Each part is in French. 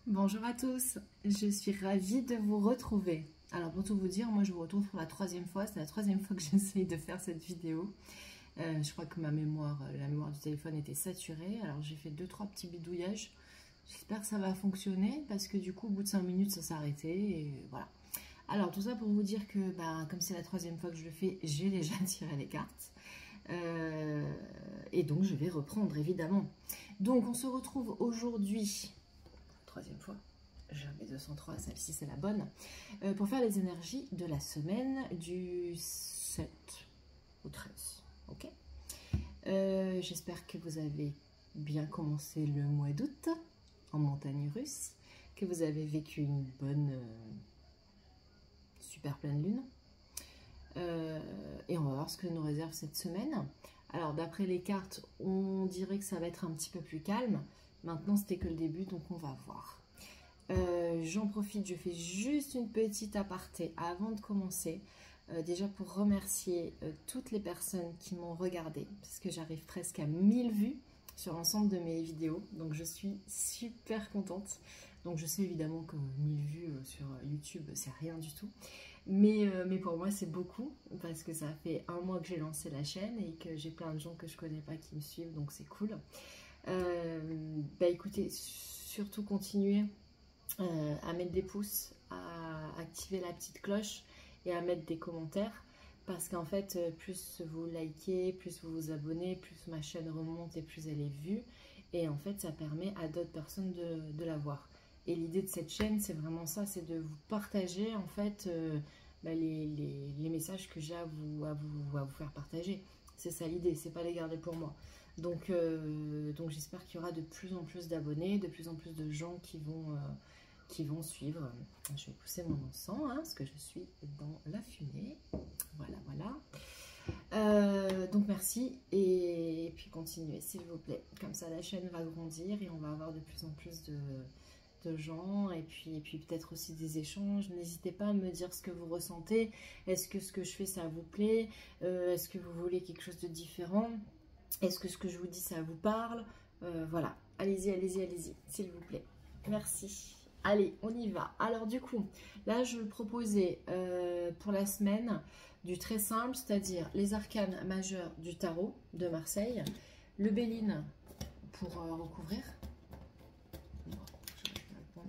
Bonjour à tous, je suis ravie de vous retrouver. Alors pour tout vous dire, moi je vous retrouve pour la troisième fois, c'est la troisième fois que j'essaye de faire cette vidéo. Je crois que la mémoire du téléphone était saturée, alors j'ai fait 2-3 petits bidouillages. J'espère que ça va fonctionner parce que du coup au bout de 5 minutes ça s'est arrêté et voilà. Alors tout ça pour vous dire que comme c'est la troisième fois que je le fais, j'ai déjà tiré les cartes. Et donc je vais reprendre évidemment. Donc on se retrouve aujourd'hui, troisième fois, jamais 203, celle-ci c'est la bonne, pour faire les énergies de la semaine du 7 au 13. Ok. J'espère que vous avez bien commencé le mois d'août en montagne russe, que vous avez vécu une bonne super pleine lune. Et on va voir ce que nous réserve cette semaine. Alors d'après les cartes, on dirait que ça va être un petit peu plus calme. Maintenant c'était que le début, donc on va voir. J'en profite, je fais juste une petite aparté avant de commencer. Déjà pour remercier toutes les personnes qui m'ont regardé, parce que j'arrive presque à 1000 vues sur l'ensemble de mes vidéos, donc je suis super contente. Donc je sais évidemment que 1000 vues sur YouTube c'est rien du tout, mais pour moi c'est beaucoup, parce que ça fait un mois que j'ai lancé la chaîne et que j'ai plein de gens que je connais pas qui me suivent, donc c'est cool. Écoutez, surtout continuez à mettre des pouces, à activer la petite cloche et à mettre des commentaires, parce qu'en fait plus vous likez, plus vous vous abonnez, plus ma chaîne remonte et plus elle est vue, et en fait ça permet à d'autres personnes de la voir. Et l'idée de cette chaîne c'est vraiment ça, c'est de vous partager en fait les messages que j'ai à vous faire partager. C'est ça l'idée, c'est pas les garder pour moi. Donc j'espère qu'il y aura de plus en plus d'abonnés, de plus en plus de gens qui vont suivre. Je vais pousser mon encens, parce que je suis dans la fumée. Voilà, voilà. Donc merci, et puis continuez s'il vous plaît. Comme ça la chaîne va grandir et on va avoir de plus en plus de gens, et puis peut-être aussi des échanges. N'hésitez pas à me dire ce que vous ressentez. Est-ce que ce que je fais ça vous plaît? Est-ce que vous voulez quelque chose de différent? Est-ce que ce que je vous dis ça vous parle? Voilà, allez-y, allez-y, allez-y, s'il vous plaît. Merci. Allez, on y va. Alors du coup, là je proposais pour la semaine du très simple, c'est-à-dire les arcanes majeurs du tarot de Marseille, le Béline pour recouvrir.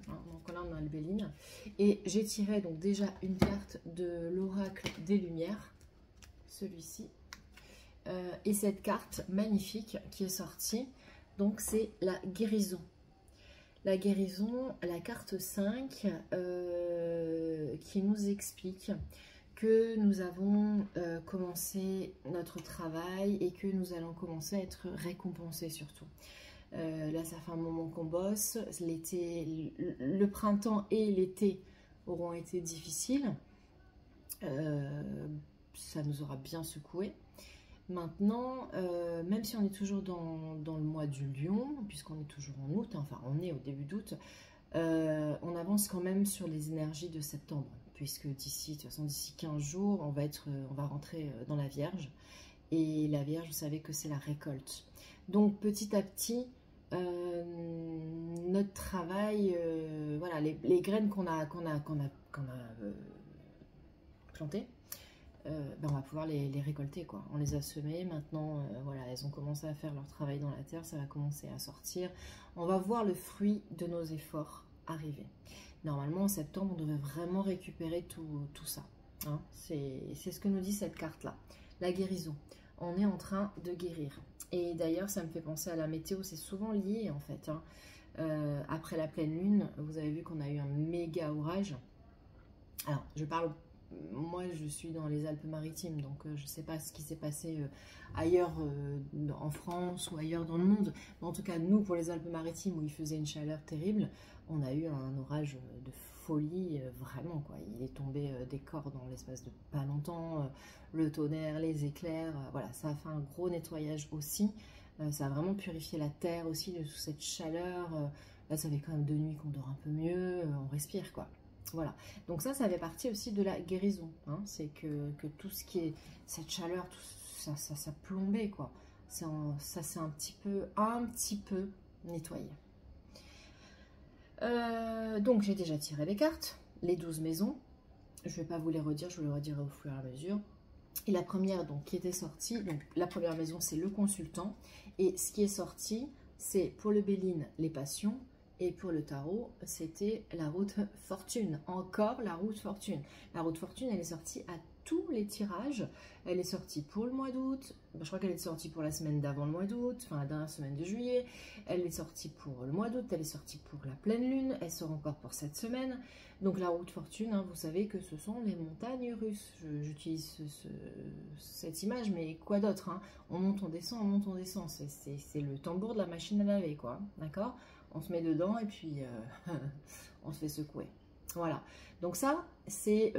Donc là on a le Béline. Et j'ai tiré donc déjà une carte de l'oracle des Lumières, celui-ci. Et cette carte magnifique qui est sortie, donc c'est la guérison. La guérison, la carte 5, qui nous explique que nous avons commencé notre travail et que nous allons commencer à être récompensés surtout. Là, ça fait un moment qu'on bosse. L'été, le printemps et l'été auront été difficiles. Ça nous aura bien secoué. Maintenant, même si on est toujours dans le mois du lion, puisqu'on est toujours en août, enfin on est au début d'août, on avance quand même sur les énergies de septembre, puisque d'ici, de toute façon, d'ici 15 jours, on va rentrer dans la Vierge, et la Vierge, vous savez que c'est la récolte. Donc petit à petit, notre travail, voilà, les graines qu'on a plantées, on va pouvoir les récolter, quoi. On les a semées, maintenant voilà, elles ont commencé à faire leur travail dans la terre, ça va commencer à sortir. On va voir le fruit de nos efforts arriver. Normalement en septembre on devrait vraiment récupérer tout ça, c'est ce que nous dit cette carte là, la guérison. On est en train de guérir, et d'ailleurs ça me fait penser à la météo, c'est souvent lié en fait, après la pleine lune, vous avez vu qu'on a eu un méga orage. Alors je parle, moi je suis dans les Alpes-Maritimes, donc je ne sais pas ce qui s'est passé ailleurs en France ou ailleurs dans le monde, mais en tout cas nous pour les Alpes-Maritimes où il faisait une chaleur terrible, on a eu un orage de folie, vraiment quoi. Il est tombé des corps dans l'espace de pas longtemps, le tonnerre, les éclairs, voilà, ça a fait un gros nettoyage aussi, ça a vraiment purifié la terre aussi de toute cette chaleur. Là ça fait quand même 2 nuits qu'on dort un peu mieux, on respire quoi. Voilà, donc ça fait partie aussi de la guérison, c'est que tout ce qui est cette chaleur, tout ça plombait quoi, ça s'est un petit peu nettoyé. Donc j'ai déjà tiré les cartes, les 12 maisons. Je ne vais pas vous les redire, je vous les redirai au fur et à mesure. Et la première donc qui était sortie, donc la première maison c'est le consultant. Et ce qui est sorti, c'est pour le Béline les passions. Et pour le tarot, c'était la route fortune. Encore la route fortune. La route fortune, elle est sortie à tous les tirages. Elle est sortie pour le mois d'août. Je crois qu'elle est sortie pour la semaine d'avant le mois d'août. Enfin, la dernière semaine de juillet. Elle est sortie pour le mois d'août. Elle est sortie pour la pleine lune. Elle sort encore pour cette semaine. Donc la route fortune, hein, vous savez que ce sont les montagnes russes. J'utilise cette image, mais quoi d'autre, hein? On monte, on descend, on monte, on descend. C'est le tambour de la machine à laver, quoi. D'accord? On se met dedans et puis on se fait secouer. Voilà. Donc ça, c'est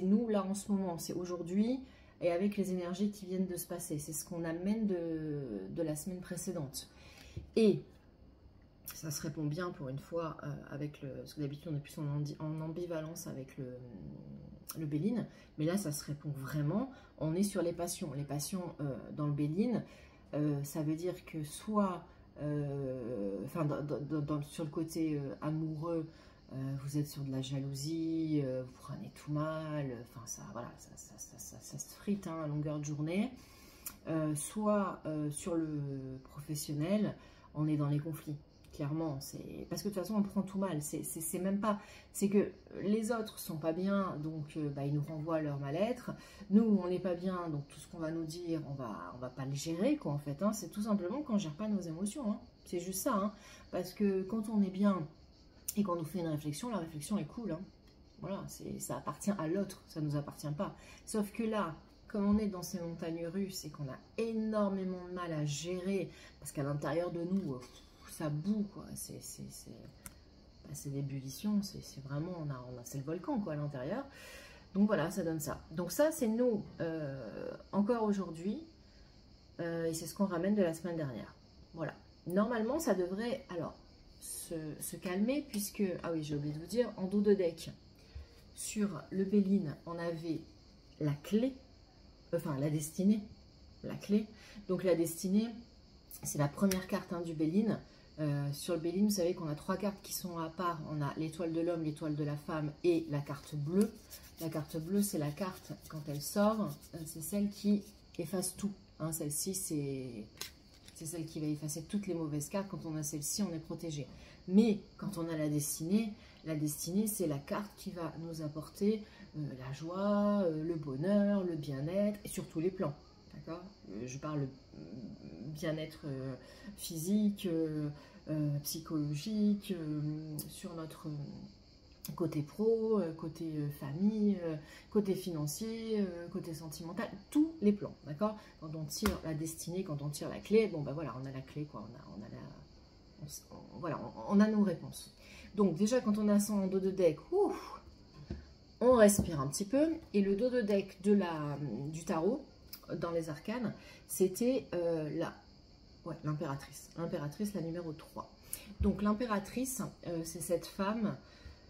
nous là en ce moment. C'est aujourd'hui et avec les énergies qui viennent de se passer. C'est ce qu'on amène de la semaine précédente. Et ça se répond bien pour une fois avec le... Parce que d'habitude, on est plus en ambivalence avec le Béline. Mais là, ça se répond vraiment. On est sur les passions. Les passions dans le Béline, ça veut dire que soit... enfin, sur le côté amoureux, vous êtes sur de la jalousie, vous prenez tout mal, enfin ça, voilà, ça se frite hein, à longueur de journée. Soit sur le professionnel, on est dans les conflits. Clairement, c'est parce que de toute façon on prend tout mal, c'est même pas, c'est que les autres sont pas bien, donc bah, ils nous renvoient leur mal-être, nous on n'est pas bien, donc tout ce qu'on va nous dire, on va pas le gérer quoi en fait, hein. C'est tout simplement qu'on gère pas nos émotions, hein. C'est juste ça, hein. Parce que quand on est bien et qu'on nous fait une réflexion, la réflexion est cool, hein. Voilà, ça appartient à l'autre, ça nous appartient pas, sauf que là, comme on est dans ces montagnes russes et qu'on a énormément de mal à gérer, parce qu'à l'intérieur de nous, ça boue, quoi. C'est d'ébullition, c'est vraiment, c'est le volcan, quoi, à l'intérieur. Donc voilà, ça donne ça. Donc ça, c'est nous, encore aujourd'hui, et c'est ce qu'on ramène de la semaine dernière. Voilà. Normalement, ça devrait, alors, se calmer, puisque, ah oui, j'ai oublié de vous dire, en dos de deck, sur le Béline, on avait la clé, enfin, la destinée, la clé. Donc la destinée, c'est la première carte hein, du Béline. Sur le Béline, vous savez qu'on a 3 cartes qui sont à part. On a l'étoile de l'homme, l'étoile de la femme et la carte bleue. La carte bleue, c'est la carte, quand elle sort, c'est celle qui efface tout. Hein, celle-ci, c'est celle qui va effacer toutes les mauvaises cartes. Quand on a celle-ci, on est protégé. Mais quand on a la destinée, c'est la carte qui va nous apporter la joie, le bonheur, le bien-être, et sur tous les plans. D'accord ? Je parle bien-être physique, psychologique, sur notre côté pro, côté famille, côté financier, côté sentimental, tous les plans, d'accord? Quand on tire la destinée, quand on tire la clé, bon ben voilà, on a la clé, quoi, voilà, on a nos réponses. Donc déjà, quand on a ça en dos de deck, ouf, on respire un petit peu, et le dos de deck du tarot, dans les arcanes, c'était l'impératrice, la numéro 3. Donc l'impératrice, c'est cette femme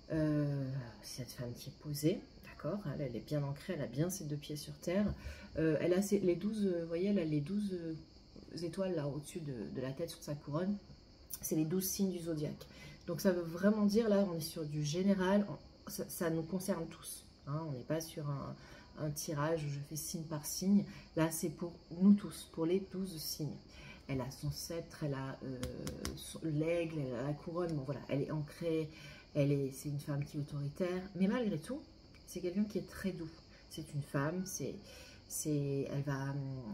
qui est posée, d'accord, elle est bien ancrée, elle a bien ses 2 pieds sur terre, elle a les 12, vous voyez, elle a les 12 étoiles là au-dessus de la tête sur sa couronne, c'est les 12 signes du zodiaque. Donc ça veut vraiment dire, là on est sur du général, ça nous concerne tous, hein, on n'est pas sur un tirage où je fais signe par signe, là c'est pour nous tous, pour les 12 signes. Elle a son sceptre, elle a l'aigle, elle a la couronne, bon voilà, elle est ancrée, c'est une femme qui est autoritaire, mais malgré tout, c'est quelqu'un qui est très doux. C'est une femme,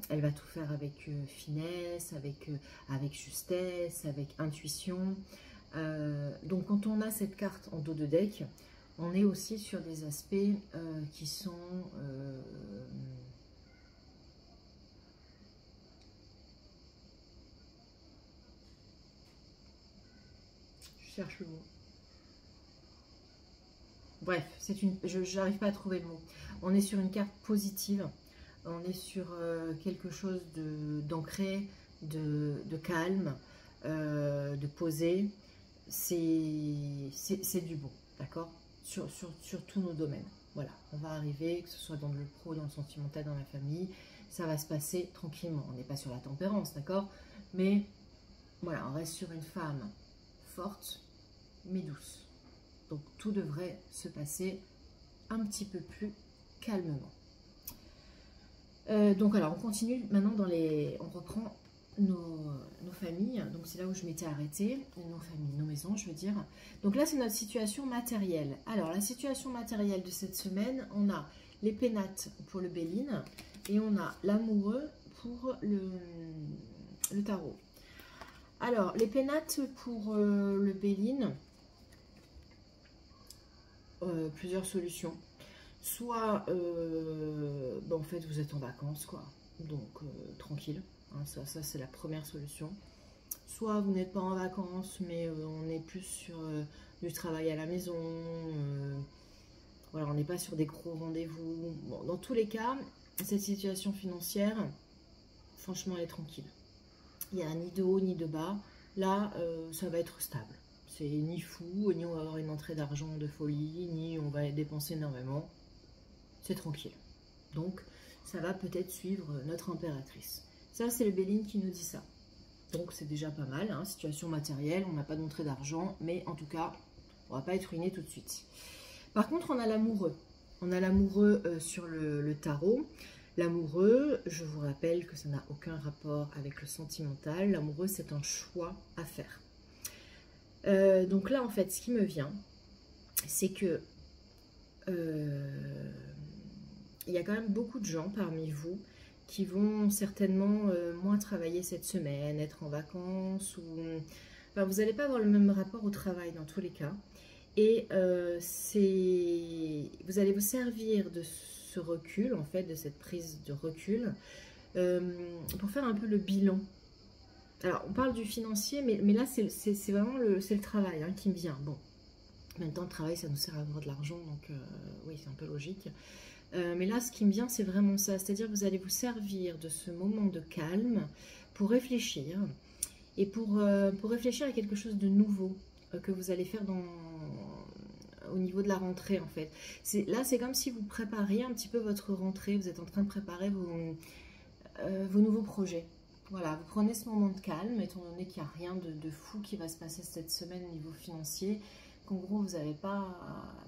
elle va tout faire avec finesse, avec justesse, avec intuition. Donc quand on a cette carte en dos de deck, on est aussi sur des aspects qui sont... je cherche le mot. Bref, je n'arrive pas à trouver le mot. On est sur une carte positive, on est sur quelque chose d'ancré, de calme, de posé. C'est du bon, d'accord, sur tous nos domaines. Voilà, on va arriver, que ce soit dans le pro, dans le sentimental, dans la famille, ça va se passer tranquillement. On n'est pas sur la tempérance, d'accord, mais voilà, on reste sur une femme forte, mais douce. Donc tout devrait se passer un petit peu plus calmement. Donc alors on continue maintenant on reprend nos familles. Donc c'est là où je m'étais arrêtée, nos familles, nos maisons je veux dire. Donc là c'est notre situation matérielle. Alors la situation matérielle de cette semaine, on a les pénates pour le Béline et on a l'amoureux pour le tarot. Alors les pénates pour le Béline, plusieurs solutions. Soit, en fait, vous êtes en vacances, quoi. Donc, tranquille. Hein, ça c'est la première solution. Soit vous n'êtes pas en vacances, mais on est plus sur du travail à la maison. Voilà, on n'est pas sur des gros rendez-vous. Bon, dans tous les cas, cette situation financière, franchement, elle est tranquille. Il n'y a ni de haut ni de bas. Là, ça va être stable. C'est ni fou, ni on va avoir une entrée d'argent de folie, ni on va dépenser énormément. C'est tranquille. Donc, ça va peut-être suivre notre impératrice. Ça, c'est le Béline qui nous dit ça. Donc, c'est déjà pas mal. Hein, situation matérielle, on n'a pas d'entrée d'argent, mais en tout cas, on ne va pas être ruiné tout de suite. Par contre, on a l'amoureux. On a l'amoureux sur le tarot. L'amoureux, je vous rappelle que ça n'a aucun rapport avec le sentimental. L'amoureux, c'est un choix à faire. Donc là, en fait, ce qui me vient, c'est que il y a quand même beaucoup de gens parmi vous qui vont certainement moins travailler cette semaine, être en vacances, ou enfin, vous n'allez pas avoir le même rapport au travail dans tous les cas. Et vous allez vous servir de ce recul, en fait, de cette prise de recul, pour faire un peu le bilan. Alors, on parle du financier, mais là, c'est vraiment le travail hein, qui me vient. Bon, en même temps, le travail, ça nous sert à avoir de l'argent, donc oui, c'est un peu logique. Mais là, ce qui me vient, c'est vraiment ça. C'est-à-dire que vous allez vous servir de ce moment de calme pour réfléchir. Et pour réfléchir à quelque chose de nouveau que vous allez faire au niveau de la rentrée, en fait. Là, c'est comme si vous prépariez un petit peu votre rentrée. Vous êtes en train de préparer vos nouveaux projets. Voilà, vous prenez ce moment de calme, étant donné qu'il n'y a rien de fou qui va se passer cette semaine au niveau financier, qu'en gros, vous n'avez pas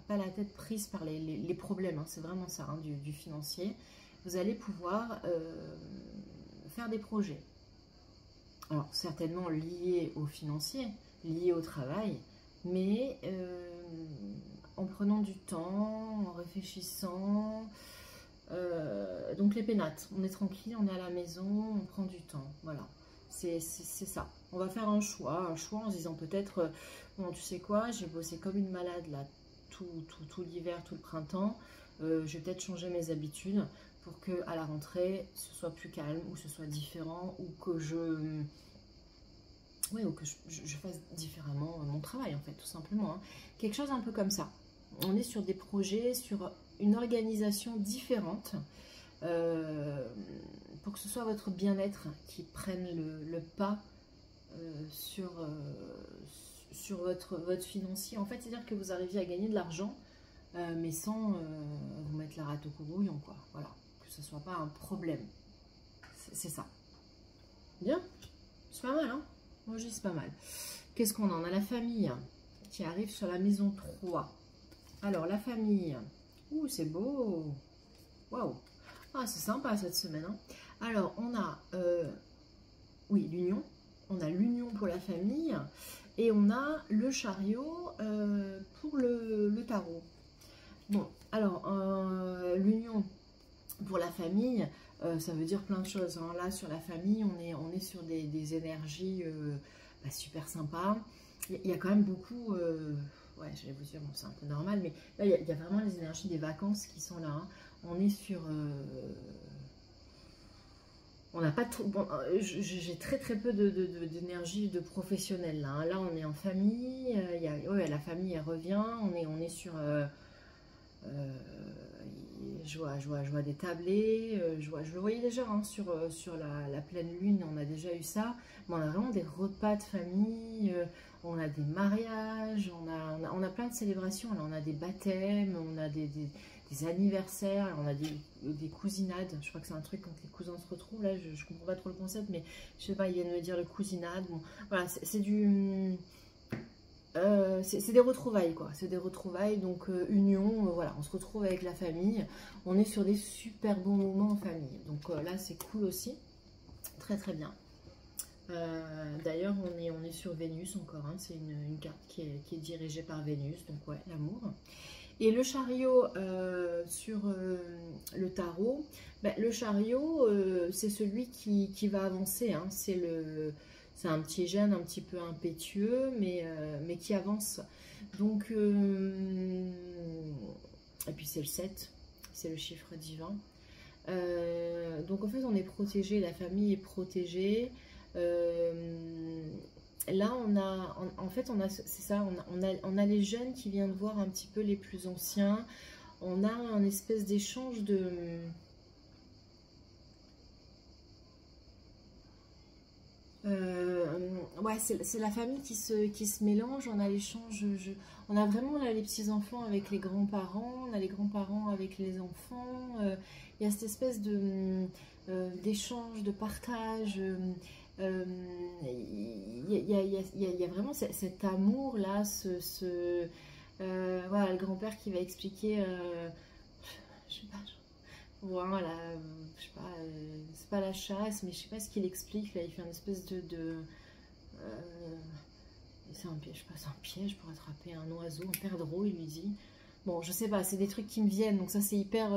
la tête prise par les problèmes, hein, c'est vraiment ça, hein, du financier. Vous allez pouvoir faire des projets. Alors, certainement liés au financier, liés au travail, mais en prenant du temps, en réfléchissant. Donc les pénates, on est tranquille, on est à la maison, on prend du temps, voilà, c'est ça. On va faire un choix en se disant peut-être, bon tu sais quoi, j'ai bossé comme une malade là tout l'hiver, tout le printemps, je vais peut-être changer mes habitudes pour que à la rentrée ce soit plus calme, ou ce soit différent, ou que je fasse différemment mon travail en fait, tout simplement, hein. Quelque chose un peu comme ça. On est sur des projets, sur une organisation différente pour que ce soit votre bien-être qui prenne le pas sur votre financier. En fait, c'est-à-dire que vous arriviez à gagner de l'argent, mais sans vous mettre la rate au courbouillon, quoi. Voilà, que ce soit pas un problème. C'est ça. Bien, c'est pas mal, hein. Moi, je dis c'est pas mal. Qu'est-ce qu'on a? On a la famille qui arrive sur la maison 3. Alors, la famille. Ouh, c'est beau. Waouh. Ah, c'est sympa cette semaine, hein. Alors, on a, oui, l'union. On a l'union pour la famille. Et on a le chariot pour le tarot. Bon, alors, l'union pour la famille, ça veut dire plein de choses, hein. Là, sur la famille, on est sur des énergies super sympas. Il y a quand même beaucoup... ouais, je vais vous dire, bon, c'est un peu normal, mais là, il y a vraiment les énergies des vacances qui sont là, hein. On est sur... on n'a pas trop... Bon, j'ai très peu d'énergie de professionnel, là, hein. Là, on est en famille, ouais, la famille, elle revient, on est sur... je vois des tablés, je le voyais déjà, hein, sur la pleine lune, on a déjà eu ça, mais on a vraiment des repas de famille, on a des mariages, on a plein de célébrations, là, on a des baptêmes, on a des anniversaires, on a des cousinades, je crois que c'est un truc quand les cousins se retrouvent, là je comprends pas trop le concept, mais je sais pas, ils viennent me dire le cousinade, bon, voilà, c'est du... c'est des retrouvailles, quoi. C'est des retrouvailles, donc union, voilà, on se retrouve avec la famille. On est sur des super bons moments en famille. Donc là, c'est cool aussi. Très, très bien. D'ailleurs, on est sur Vénus encore. Hein. C'est une carte qui est dirigée par Vénus. Donc, ouais, l'amour. Et le chariot sur le tarot, ben, le chariot, c'est celui qui va avancer. Hein. C'est un petit jeune un petit peu impétueux, mais qui avance. Donc, et puis c'est le 7, c'est le chiffre divin. Donc en fait, on est protégé, la famille est protégée. Là, en fait, c'est ça, on a les jeunes qui viennent voir un petit peu les plus anciens. On a un espèce d'échange de... ouais, c'est la famille qui se mélange. On a l'échange, on a vraiment là, les petits-enfants avec les grands-parents, on a les grands-parents avec les enfants. Il y a cette espèce d'échange, de partage. Il y a vraiment cet amour-là, voilà, le grand-père qui va expliquer, je sais pas, voilà, je sais pas, c'est pas la chasse, mais je sais pas ce qu'il explique, là, il fait une espèce c'est un piège, je sais pas, c'est un piège pour attraper un oiseau, un perdreau, il lui dit. Bon, je sais pas, c'est des trucs qui me viennent, donc ça c'est hyper...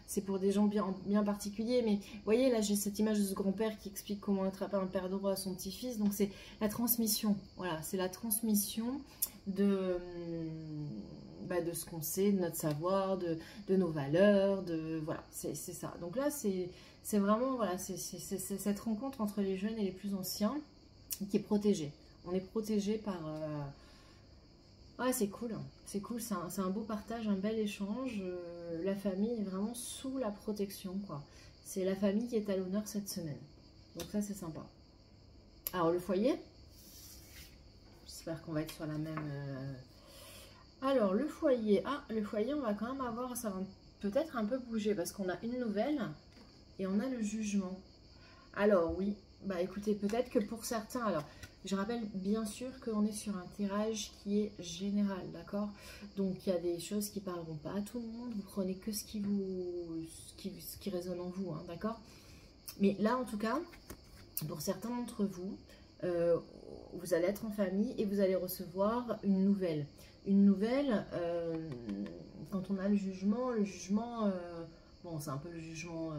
c'est pour des gens bien particuliers, mais vous voyez, là j'ai cette image de ce grand-père qui explique comment attraper un perdreau à son petit-fils, donc c'est la transmission, voilà, c'est la transmission de ce qu'on sait, de notre savoir, de nos valeurs, voilà, c'est ça. Donc là, c'est vraiment, voilà, c'est cette rencontre entre les jeunes et les plus anciens qui est protégée. On est protégé par... ouais, c'est cool, c'est un beau partage, un bel échange. La famille est vraiment sous la protection, quoi. C'est la famille qui est à l'honneur cette semaine. Donc ça, c'est sympa. Alors, le foyer. J'espère qu'on va être sur la même... Alors, le foyer. Ah, le foyer, on va quand même avoir... Ça va peut-être un peu bouger parce qu'on a une nouvelle et on a le jugement. Alors, oui. Bah, écoutez, peut-être que pour certains... Alors, je rappelle bien sûr qu'on est sur un tirage qui est général, d'accord? Donc, il y a des choses qui ne parleront pas à tout le monde. Vous prenez que ce qui résonne en vous, hein, d'accord? Mais là, en tout cas, pour certains d'entre vous, vous allez être en famille et vous allez recevoir une nouvelle. Une nouvelle, quand on a le jugement, bon, c'est un peu le jugement...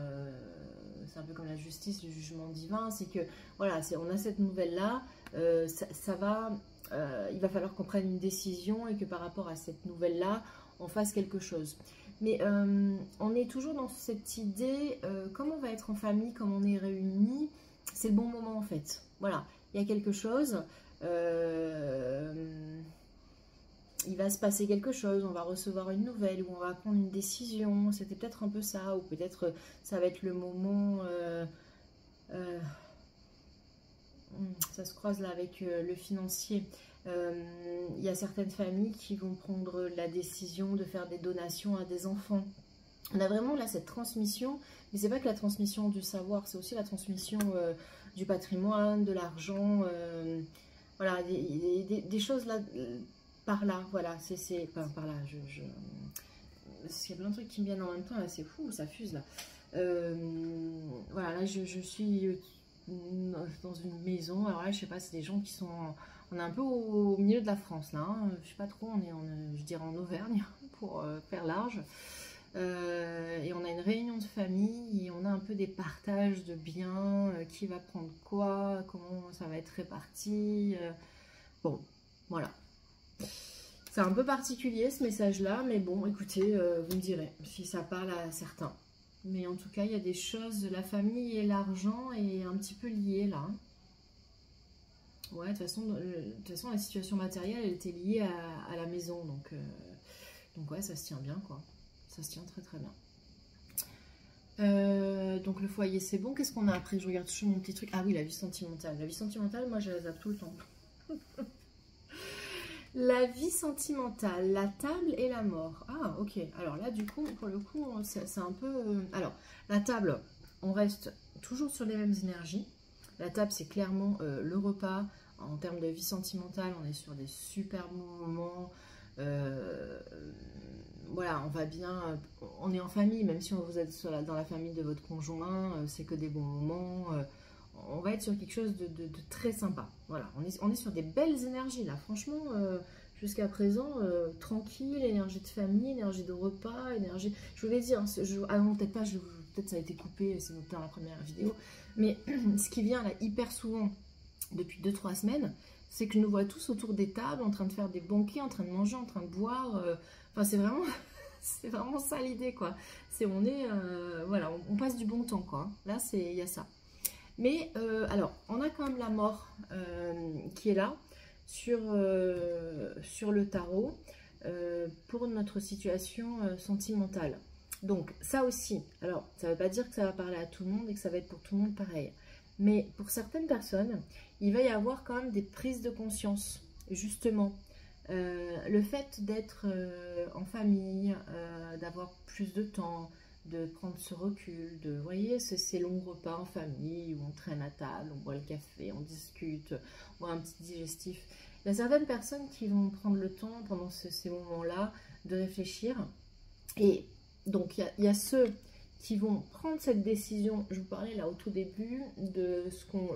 c'est un peu comme la justice, le jugement divin, c'est que, voilà, on a cette nouvelle-là, il va falloir qu'on prenne une décision et que par rapport à cette nouvelle-là, on fasse quelque chose. Mais on est toujours dans cette idée, comme on va être en famille, comme on est réunis, c'est le bon moment en fait. Voilà, il y a quelque chose, il va se passer quelque chose, on va recevoir une nouvelle ou on va prendre une décision, c'était peut-être un peu ça, ou peut-être ça va être le moment, ça se croise là avec le financier. Il y a certaines familles qui vont prendre la décision de faire des donations à des enfants. On a vraiment là cette transmission, mais c'est pas que la transmission du savoir, c'est aussi la transmission du patrimoine, de l'argent, voilà, des choses là... Par là, voilà, enfin, par là, parce qu'il y a plein de trucs qui me viennent en même temps, là, c'est fou, ça fuse, là. Voilà, là, je suis dans une maison, alors là, je sais pas, c'est des gens qui sont... On est un peu au milieu de la France, là, hein, je sais pas trop, on est, je dirais, en Auvergne, pour faire large. Et on a une réunion de famille, et on a un peu des partages de biens, qui va prendre quoi, comment ça va être réparti, bon, voilà. C'est un peu particulier ce message-là, mais bon, écoutez, vous me direz si ça parle à certains. Mais en tout cas, il y a des choses, la famille et l'argent est un petit peu liés là. Ouais, de toute façon, la situation matérielle, elle était liée à la maison, donc ouais, ça se tient bien, quoi. Ça se tient très très bien. Donc le foyer, c'est bon. Qu'est-ce qu'on a après? Je regarde toujours mon petit truc. Ah oui, la vie sentimentale. La vie sentimentale, moi, je la zappe tout le temps. La vie sentimentale, la table et la mort. Ah, ok. Alors là, du coup, pour le coup, c'est un peu... Alors, la table, on reste toujours sur les mêmes énergies. La table, c'est clairement le repas. En termes de vie sentimentale, on est sur des super moments. Voilà, on va bien, on est en famille, même si vous êtes dans la famille de votre conjoint, c'est que des bons moments. On va être sur quelque chose de très sympa. Voilà, on est sur des belles énergies là. Franchement, jusqu'à présent, tranquille, énergie de famille, énergie de repas, énergie. Je voulais dire, ah non, peut-être pas, peut-être ça a été coupé, c'est noté dans la première vidéo. Mais ce qui vient là hyper souvent depuis 2-3 semaines, c'est que je nous vois tous autour des tables, en train de faire des banquets, en train de manger, en train de boire. Enfin, c'est vraiment, c'est vraiment ça l'idée, quoi. Voilà, on passe du bon temps, quoi. Là, il y a ça. Mais, alors, on a quand même la mort qui est là, sur le tarot, pour notre situation sentimentale. Donc, ça aussi, alors, ça ne veut pas dire que ça va parler à tout le monde et que ça va être pour tout le monde pareil. Mais pour certaines personnes, il va y avoir quand même des prises de conscience, justement. Le fait d'être en famille, d'avoir plus de temps, de prendre ce recul, vous voyez, ces longs repas en famille où on traîne à table, on boit le café, on discute, on boit un petit digestif. Il y a certaines personnes qui vont prendre le temps pendant ces moments-là de réfléchir. Et donc, il y a ceux qui vont prendre cette décision, je vous parlais là au tout début, de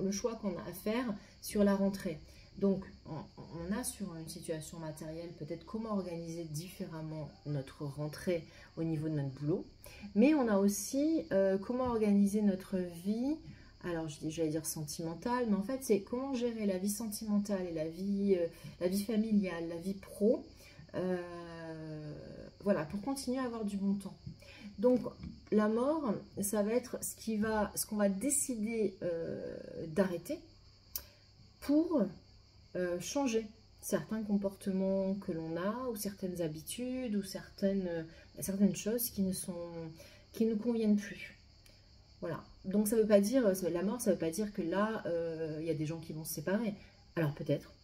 le choix qu'on a à faire sur la rentrée. Donc, on a sur une situation matérielle peut-être comment organiser différemment notre rentrée au niveau de notre boulot, mais on a aussi comment organiser notre vie, alors j'allais dire sentimentale, mais en fait c'est comment gérer la vie sentimentale et la vie familiale, la vie pro, voilà, pour continuer à avoir du bon temps. Donc la mort, ça va être ce qu'on va décider d'arrêter pour changer certains comportements que l'on a, ou certaines habitudes, ou certaines choses qui ne conviennent plus. Voilà. Donc ça veut pas dire, la mort, ça veut pas dire que là, il y a des gens qui vont se séparer. Alors peut-être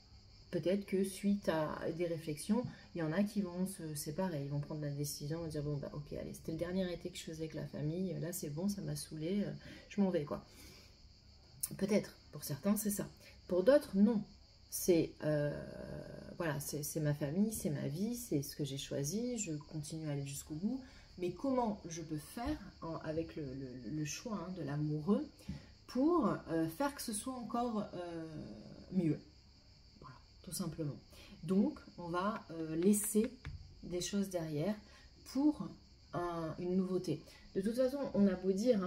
que suite à des réflexions, il y en a qui vont se séparer, ils vont prendre la décision de dire bon bah ok, allez, c'était le dernier été que je faisais avec la famille, là c'est bon, ça m'a saoulé, je m'en vais quoi. Peut-être, pour certains c'est ça. Pour d'autres, non. C'est voilà, c'est ma famille, c'est ma vie, c'est ce que j'ai choisi, je continue à aller jusqu'au bout. Mais comment je peux faire avec le choix de l'amoureux pour faire que ce soit encore mieux, voilà, tout simplement. Donc, on va laisser des choses derrière pour une nouveauté. De toute façon, on a beau dire,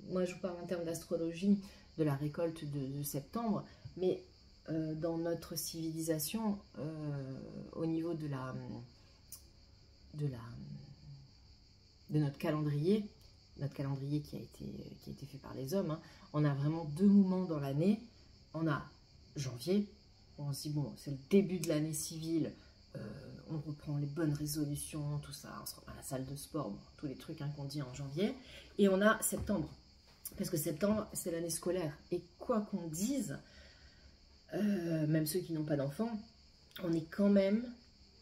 moi je vous parle en termes d'astrologie, de la récolte de septembre, mais dans notre civilisation, au niveau de notre calendrier qui a été fait par les hommes, on a vraiment 2 moments dans l'année. On a janvier, on se dit bon, c'est le début de l'année civile, on reprend les bonnes résolutions, tout ça, on se reprend à la salle de sport, bon, tous les trucs qu'on dit en janvier, et on a septembre. Parce que septembre, c'est l'année scolaire. Et quoi qu'on dise, même ceux qui n'ont pas d'enfants, on est quand même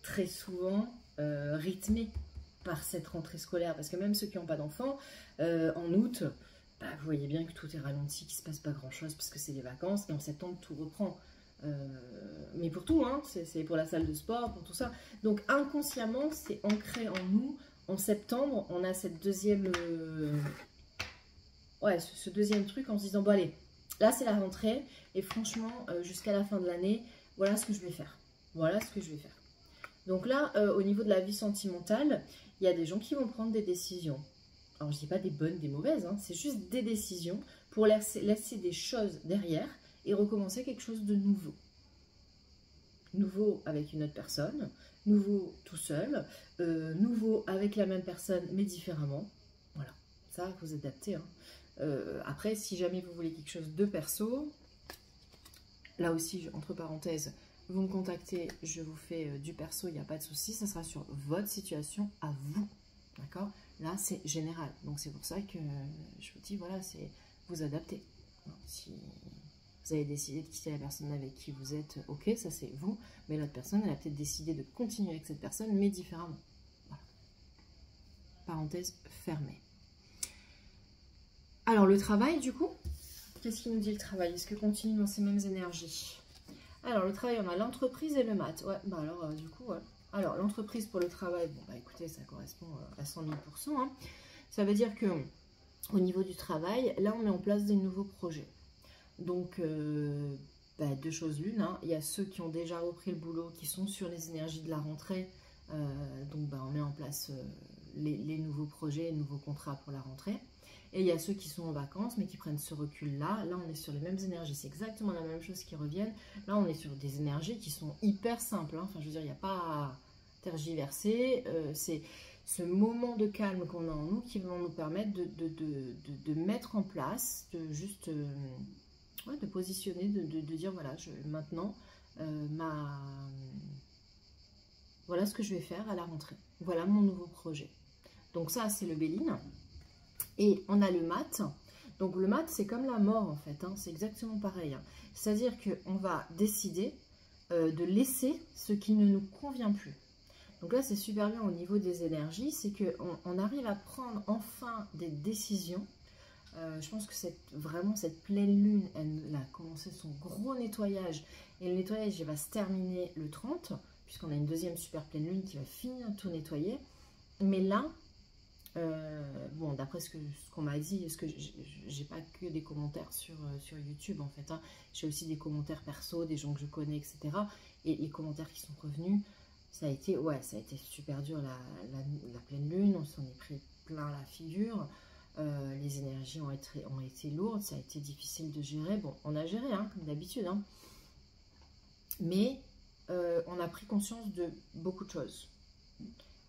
très souvent rythmé par cette rentrée scolaire. Parce que même ceux qui n'ont pas d'enfants, en août, bah, vous voyez bien que tout est ralenti, qu'il ne se passe pas grand-chose parce que c'est les vacances. Et en septembre, tout reprend. Mais pour tout, c'est pour la salle de sport, pour tout ça. Donc inconsciemment, c'est ancré en nous. En septembre, on a cette deuxième... ce deuxième truc en se disant, bon allez, là c'est la rentrée, et franchement, jusqu'à la fin de l'année, voilà ce que je vais faire. Voilà ce que je vais faire. Donc là, au niveau de la vie sentimentale, il y a des gens qui vont prendre des décisions. Alors je ne dis pas des bonnes, des mauvaises, c'est juste des décisions pour laisser des choses derrière et recommencer quelque chose de nouveau. Nouveau avec une autre personne, nouveau tout seul, nouveau avec la même personne mais différemment. Voilà, ça vous adaptez. Après, si jamais vous voulez quelque chose de perso, là aussi, entre parenthèses, vous me contactez, je vous fais du perso, il n'y a pas de souci, ça sera sur votre situation à vous, d'accord? Là, c'est général, donc c'est pour ça que je vous dis, voilà, c'est vous adapter. Si vous avez décidé de quitter la personne avec qui vous êtes, ok, ça c'est vous, mais l'autre personne, elle a peut-être décidé de continuer avec cette personne, mais différemment. Voilà. Parenthèse fermée. Alors, le travail, du coup, Qu'est-ce qu'il nous dit le travail? Est-ce que continue dans ces mêmes énergies? Alors, le travail, on a l'entreprise et le mat. Ouais, bah alors, du coup, ouais. Alors, l'entreprise pour le travail, bon, bah écoutez, ça correspond à 100 000 %. Hein. Ça veut dire que au niveau du travail, là, on met en place des nouveaux projets. Donc, bah, deux choses l'une. Hein. Il y a ceux qui ont déjà repris le boulot, qui sont sur les énergies de la rentrée. Donc, bah, on met en place les nouveaux projets, les nouveaux contrats pour la rentrée. Et il y a ceux qui sont en vacances, mais qui prennent ce recul-là. Là, on est sur les mêmes énergies. C'est exactement la même chose qui reviennent. Là, on est sur des énergies qui sont hyper simples. Hein. Enfin, je veux dire, il n'y a pas à tergiverser. C'est ce moment de calme qu'on a en nous qui va nous permettre de mettre en place, de juste ouais, de positionner, de dire, voilà, maintenant, voilà ce que je vais faire à la rentrée. Voilà mon nouveau projet. Donc ça, c'est le Béline. Et on a le mat. Donc le mat, c'est comme la mort en fait. Hein. C'est exactement pareil. Hein. C'est-à-dire qu'on va décider de laisser ce qui ne nous convient plus. Donc là, c'est super bien au niveau des énergies. C'est qu'on arrive à prendre enfin des décisions. Je pense que vraiment cette pleine lune, elle a commencé son gros nettoyage. Et le nettoyage, il va se terminer le 30, puisqu'on a une deuxième super pleine lune qui va finir tout nettoyer. Mais là, bon, d'après ce qu'on m'a dit, parce que j'ai pas que des commentaires sur YouTube en fait, hein. J'ai aussi des commentaires perso, des gens que je connais, etc. Et les commentaires qui sont revenus, ça a été super dur la pleine lune, on s'en est pris plein la figure, les énergies ont été lourdes, ça a été difficile de gérer. Bon, on a géré, hein, comme d'habitude, hein. Mais on a pris conscience de beaucoup de choses.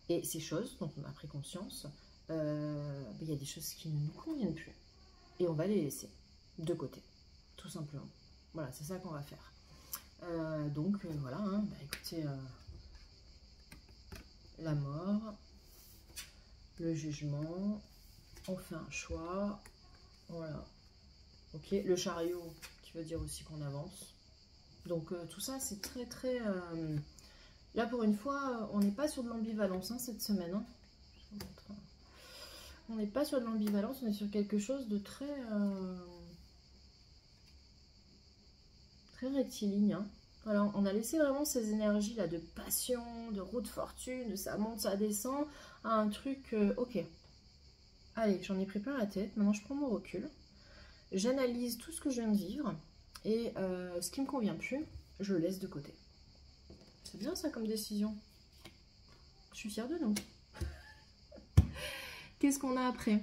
Et ces choses dont on a pris conscience, il y a des choses qui ne nous conviennent plus. Et on va les laisser de côté, tout simplement. Voilà, c'est ça qu'on va faire. Donc, voilà, hein, bah, écoutez, la mort, le jugement, on fait un choix, voilà. Ok, le chariot, qui veut dire aussi qu'on avance. Donc, tout ça, c'est très, très... Là, pour une fois, on n'est pas sur de l'ambivalence, hein, cette semaine, hein. On n'est pas sur de l'ambivalence, on est sur quelque chose de très rectiligne. Hein. Alors, on a laissé vraiment ces énergies-là de passion, de roue de fortune, de ça monte, ça descend, à un truc, ok. Allez, j'en ai pris plein la tête, maintenant je prends mon recul. J'analyse tout ce que je viens de vivre, et ce qui ne me convient plus, je le laisse de côté. C'est bien ça comme décision. Je suis fière de nous. Qu'est-ce qu'on a après?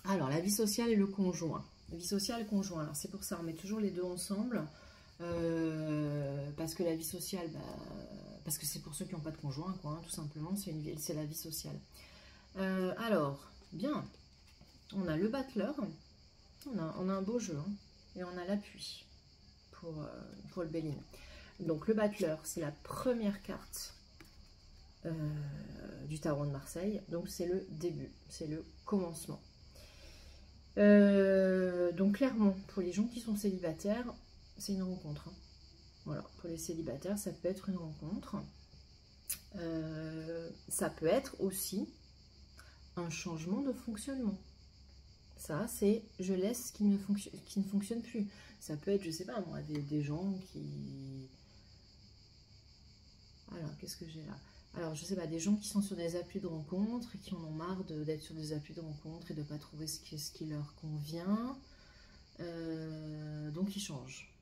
Alors, la vie sociale et le conjoint. Vie sociale, conjoint. Alors, c'est pour ça, on met toujours les deux ensemble. Parce que la vie sociale, bah, parce que c'est pour ceux qui n'ont pas de conjoint, quoi, hein, tout simplement, c'est la vie sociale. Alors, bien. On a le battleur. On a un beau jeu. Hein, et on a l'appui pour le Béline. Donc, le battleur, c'est la première carte du tarot de Marseille, donc c'est le début, c'est le commencement. Donc clairement, pour les gens qui sont célibataires, c'est une rencontre. Hein. Voilà, pour les célibataires, ça peut être une rencontre. Ça peut être aussi un changement de fonctionnement. Ça, c'est je laisse ce qui ne fonctionne plus. Ça peut être, je sais pas moi, des gens qui... Alors, qu'est-ce que j'ai là? Alors, je sais pas, des gens qui sont sur des applis de rencontres et qui en ont marre d'être sur des applis de rencontres et de ne pas trouver ce qui leur convient. Donc, ils changent.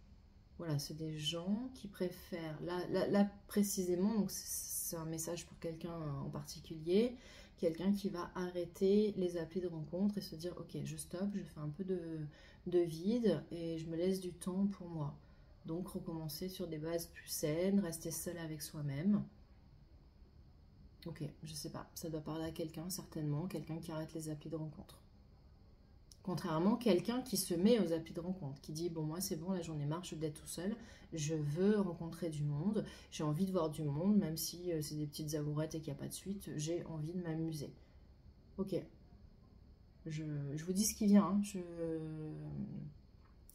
Voilà, c'est des gens qui préfèrent... Là précisément, c'est un message pour quelqu'un en particulier. Quelqu'un qui va arrêter les applis de rencontres et se dire, ok, je stoppe, je fais un peu de vide et je me laisse du temps pour moi. Donc, recommencer sur des bases plus saines, rester seul avec soi-même. Ok, je sais pas, ça doit parler à quelqu'un, certainement, quelqu'un qui arrête les applis de rencontre. Contrairement, quelqu'un qui se met aux applis de rencontre, qui dit, bon, moi, c'est bon, là, j'en ai marre, je veux d'être tout seul, je veux rencontrer du monde, j'ai envie de voir du monde, même si c'est des petites amourettes et qu'il n'y a pas de suite, j'ai envie de m'amuser. Ok, je vous dis ce qui vient, hein.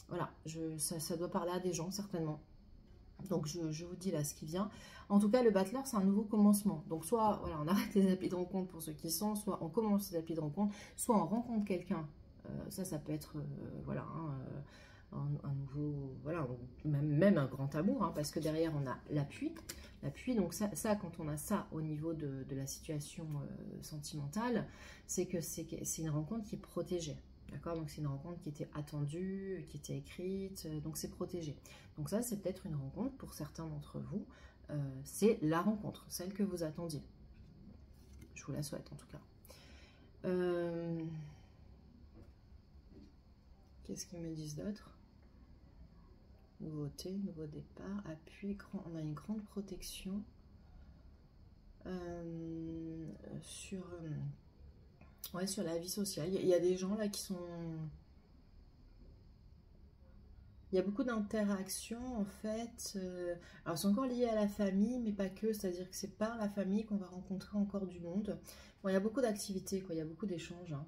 Voilà, ça doit parler à des gens, certainement. Donc, je vous dis là ce qui vient. En tout cas, le battleur, c'est un nouveau commencement. Donc, soit voilà, on arrête les applis de rencontre pour ceux qui sont, soit on commence les applis de rencontre, soit on rencontre quelqu'un Ça peut être, voilà, hein, un nouveau, voilà, même un grand amour, hein, parce que derrière on a l'appui. Donc ça, quand on a ça au niveau de la situation sentimentale, c'est que c'est une rencontre qui est protégée. D'accord, donc c'est une rencontre qui était attendue, qui était écrite, donc c'est protégé. Donc ça, c'est peut-être une rencontre pour certains d'entre vous. C'est la rencontre, celle que vous attendiez. Je vous la souhaite en tout cas. Qu'est-ce qu'ils me disent d'autre? Nouveauté, nouveau départ, appui, on a une grande protection sur la vie sociale. Il y a des gens là qui sont... Il y a beaucoup d'interactions en fait. Alors c'est encore lié à la famille, mais pas que. C'est-à-dire que c'est par la famille qu'on va rencontrer encore du monde. Bon, il y a beaucoup d'activités, quoi. Il y a beaucoup d'échanges. Hein.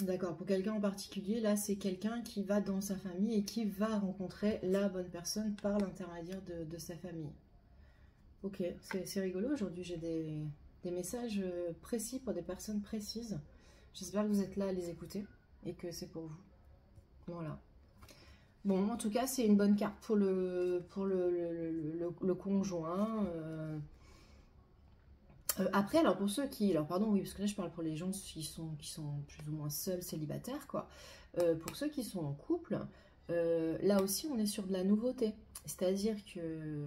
D'accord, pour quelqu'un en particulier, là c'est quelqu'un qui va dans sa famille et qui va rencontrer la bonne personne par l'intermédiaire de sa famille. Ok, c'est rigolo, aujourd'hui j'ai des messages précis pour des personnes précises. J'espère que vous êtes là à les écouter et que c'est pour vous. Voilà. Bon, en tout cas, c'est une bonne carte pour le conjoint. Après, alors pour ceux qui... Alors pardon, oui, parce que là je parle pour les gens qui sont plus ou moins seuls, célibataires, quoi. Pour ceux qui sont en couple, là aussi on est sur de la nouveauté. C'est-à-dire que...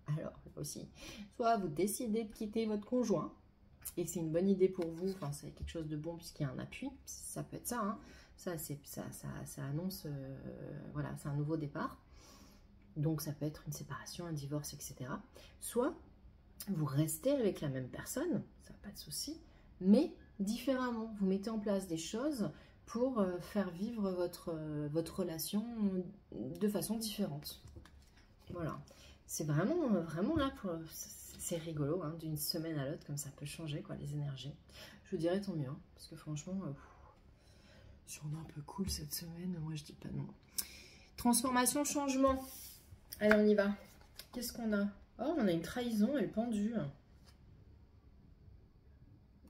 Alors, là aussi, soit vous décidez de quitter votre conjoint, et c'est une bonne idée pour vous, enfin c'est quelque chose de bon puisqu'il y a un appui, ça peut être ça, hein. Ça annonce, voilà, c'est un nouveau départ. Donc ça peut être une séparation, un divorce, etc. Soit vous restez avec la même personne, ça n'a pas de souci, mais différemment. Vous mettez en place des choses pour faire vivre votre relation de façon différente. Voilà. C'est vraiment là pour... C'est rigolo, hein, d'une semaine à l'autre, comme ça peut changer, quoi, les énergies. Je vous dirais tant mieux, hein, parce que franchement, j'en ai un peu cool cette semaine, moi je dis pas non. Transformation, changement. Allez, on y va. Qu'est-ce qu'on a? Oh, on a une trahison et le pendu.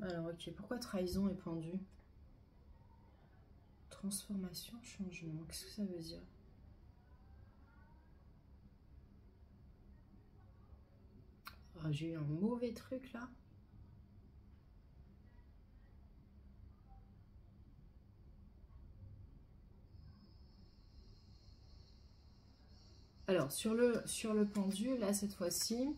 Alors, ok, pourquoi trahison et pendu? Transformation, changement, qu'est-ce que ça veut dire? Oh, j'ai eu un mauvais truc là. Alors, sur le pendu, là, cette fois-ci,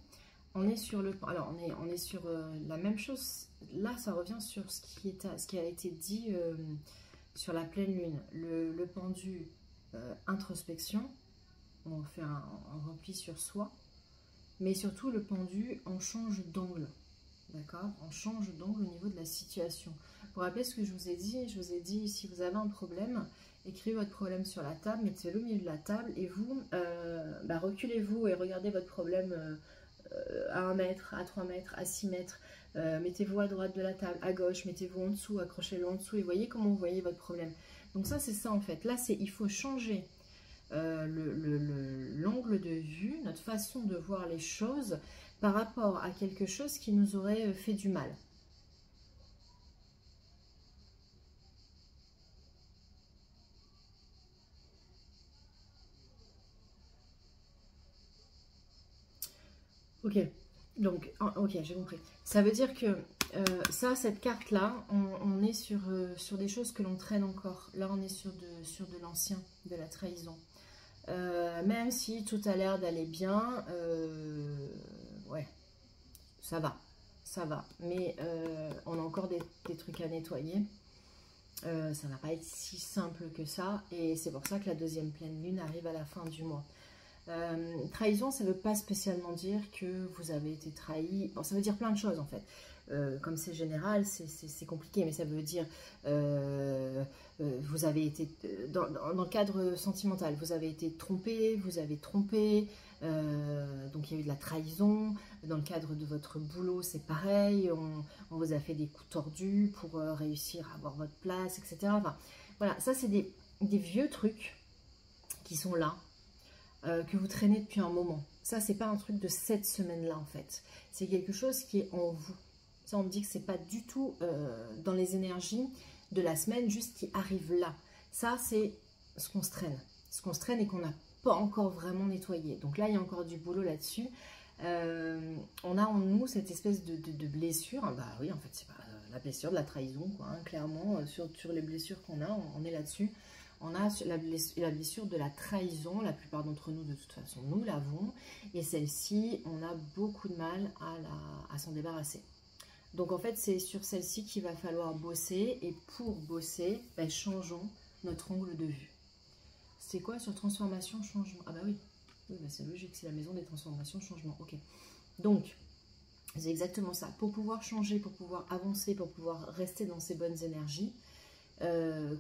on est sur le... Alors, on est sur la même chose. Là, ça revient sur ce qui a été dit sur la pleine lune. Le pendu, introspection, on fait un repli sur soi. Mais surtout, le pendu, on change d'angle. D'accord? On change d'angle au niveau de la situation. Pour rappeler ce que je vous ai dit, si vous avez un problème, écrivez votre problème sur la table, mettez-le au milieu de la table et vous, reculez-vous et regardez votre problème à 1 mètre, à 3 mètres, à 6 mètres. Mettez-vous à droite de la table, à gauche, mettez-vous en dessous, accrochez-le en dessous et voyez comment vous voyez votre problème. Donc ça, c'est ça en fait. Là, il faut changer l'angle de vue, notre façon de voir les choses par rapport à quelque chose qui nous aurait fait du mal. Ok, donc, ok, j'ai compris. Ça veut dire que cette carte-là, on est sur des choses que l'on traîne encore. Là, on est sur de l'ancien, de la trahison. Même si tout a l'air d'aller bien, ouais, ça va. Mais on a encore des trucs à nettoyer. Ça va pas être si simple que ça. Et c'est pour ça que la deuxième pleine lune arrive à la fin du mois. Trahison, ça ne veut pas spécialement dire que vous avez été trahi. Bon, ça veut dire plein de choses en fait. Comme c'est général, c'est compliqué, mais ça veut dire vous avez été dans le cadre sentimental, vous avez été trompé, vous avez trompé, donc il y a eu de la trahison. Dans le cadre de votre boulot, c'est pareil, on vous a fait des coups tordus pour réussir à avoir votre place, etc. Enfin, voilà, ça c'est des vieux trucs qui sont là. Que vous traînez depuis un moment. Ça, c'est pas un truc de cette semaine-là, en fait. C'est quelque chose qui est en vous. Ça, on me dit que c'est pas du tout dans les énergies de la semaine, juste qui arrive là. Ça, c'est ce qu'on se traîne. Ce qu'on se traîne et qu'on n'a pas encore vraiment nettoyé. Donc là, il y a encore du boulot là-dessus. On a en nous cette espèce de blessure. Bah oui, en fait, c'est pas la blessure de la trahison, quoi, hein, clairement. Sur les blessures qu'on a, on est là-dessus. On a la blessure de la trahison. La plupart d'entre nous, de toute façon, nous l'avons. Et celle-ci, on a beaucoup de mal à s'en débarrasser. Donc en fait, c'est sur celle-ci qu'il va falloir bosser. Et pour bosser, ben, changeons notre angle de vue. C'est quoi sur transformation, changement? Ah bah oui, oui bah c'est logique, c'est la maison des transformations, changement. Ok. Donc, c'est exactement ça. Pour pouvoir changer, pour pouvoir avancer, pour pouvoir rester dans ces bonnes énergies,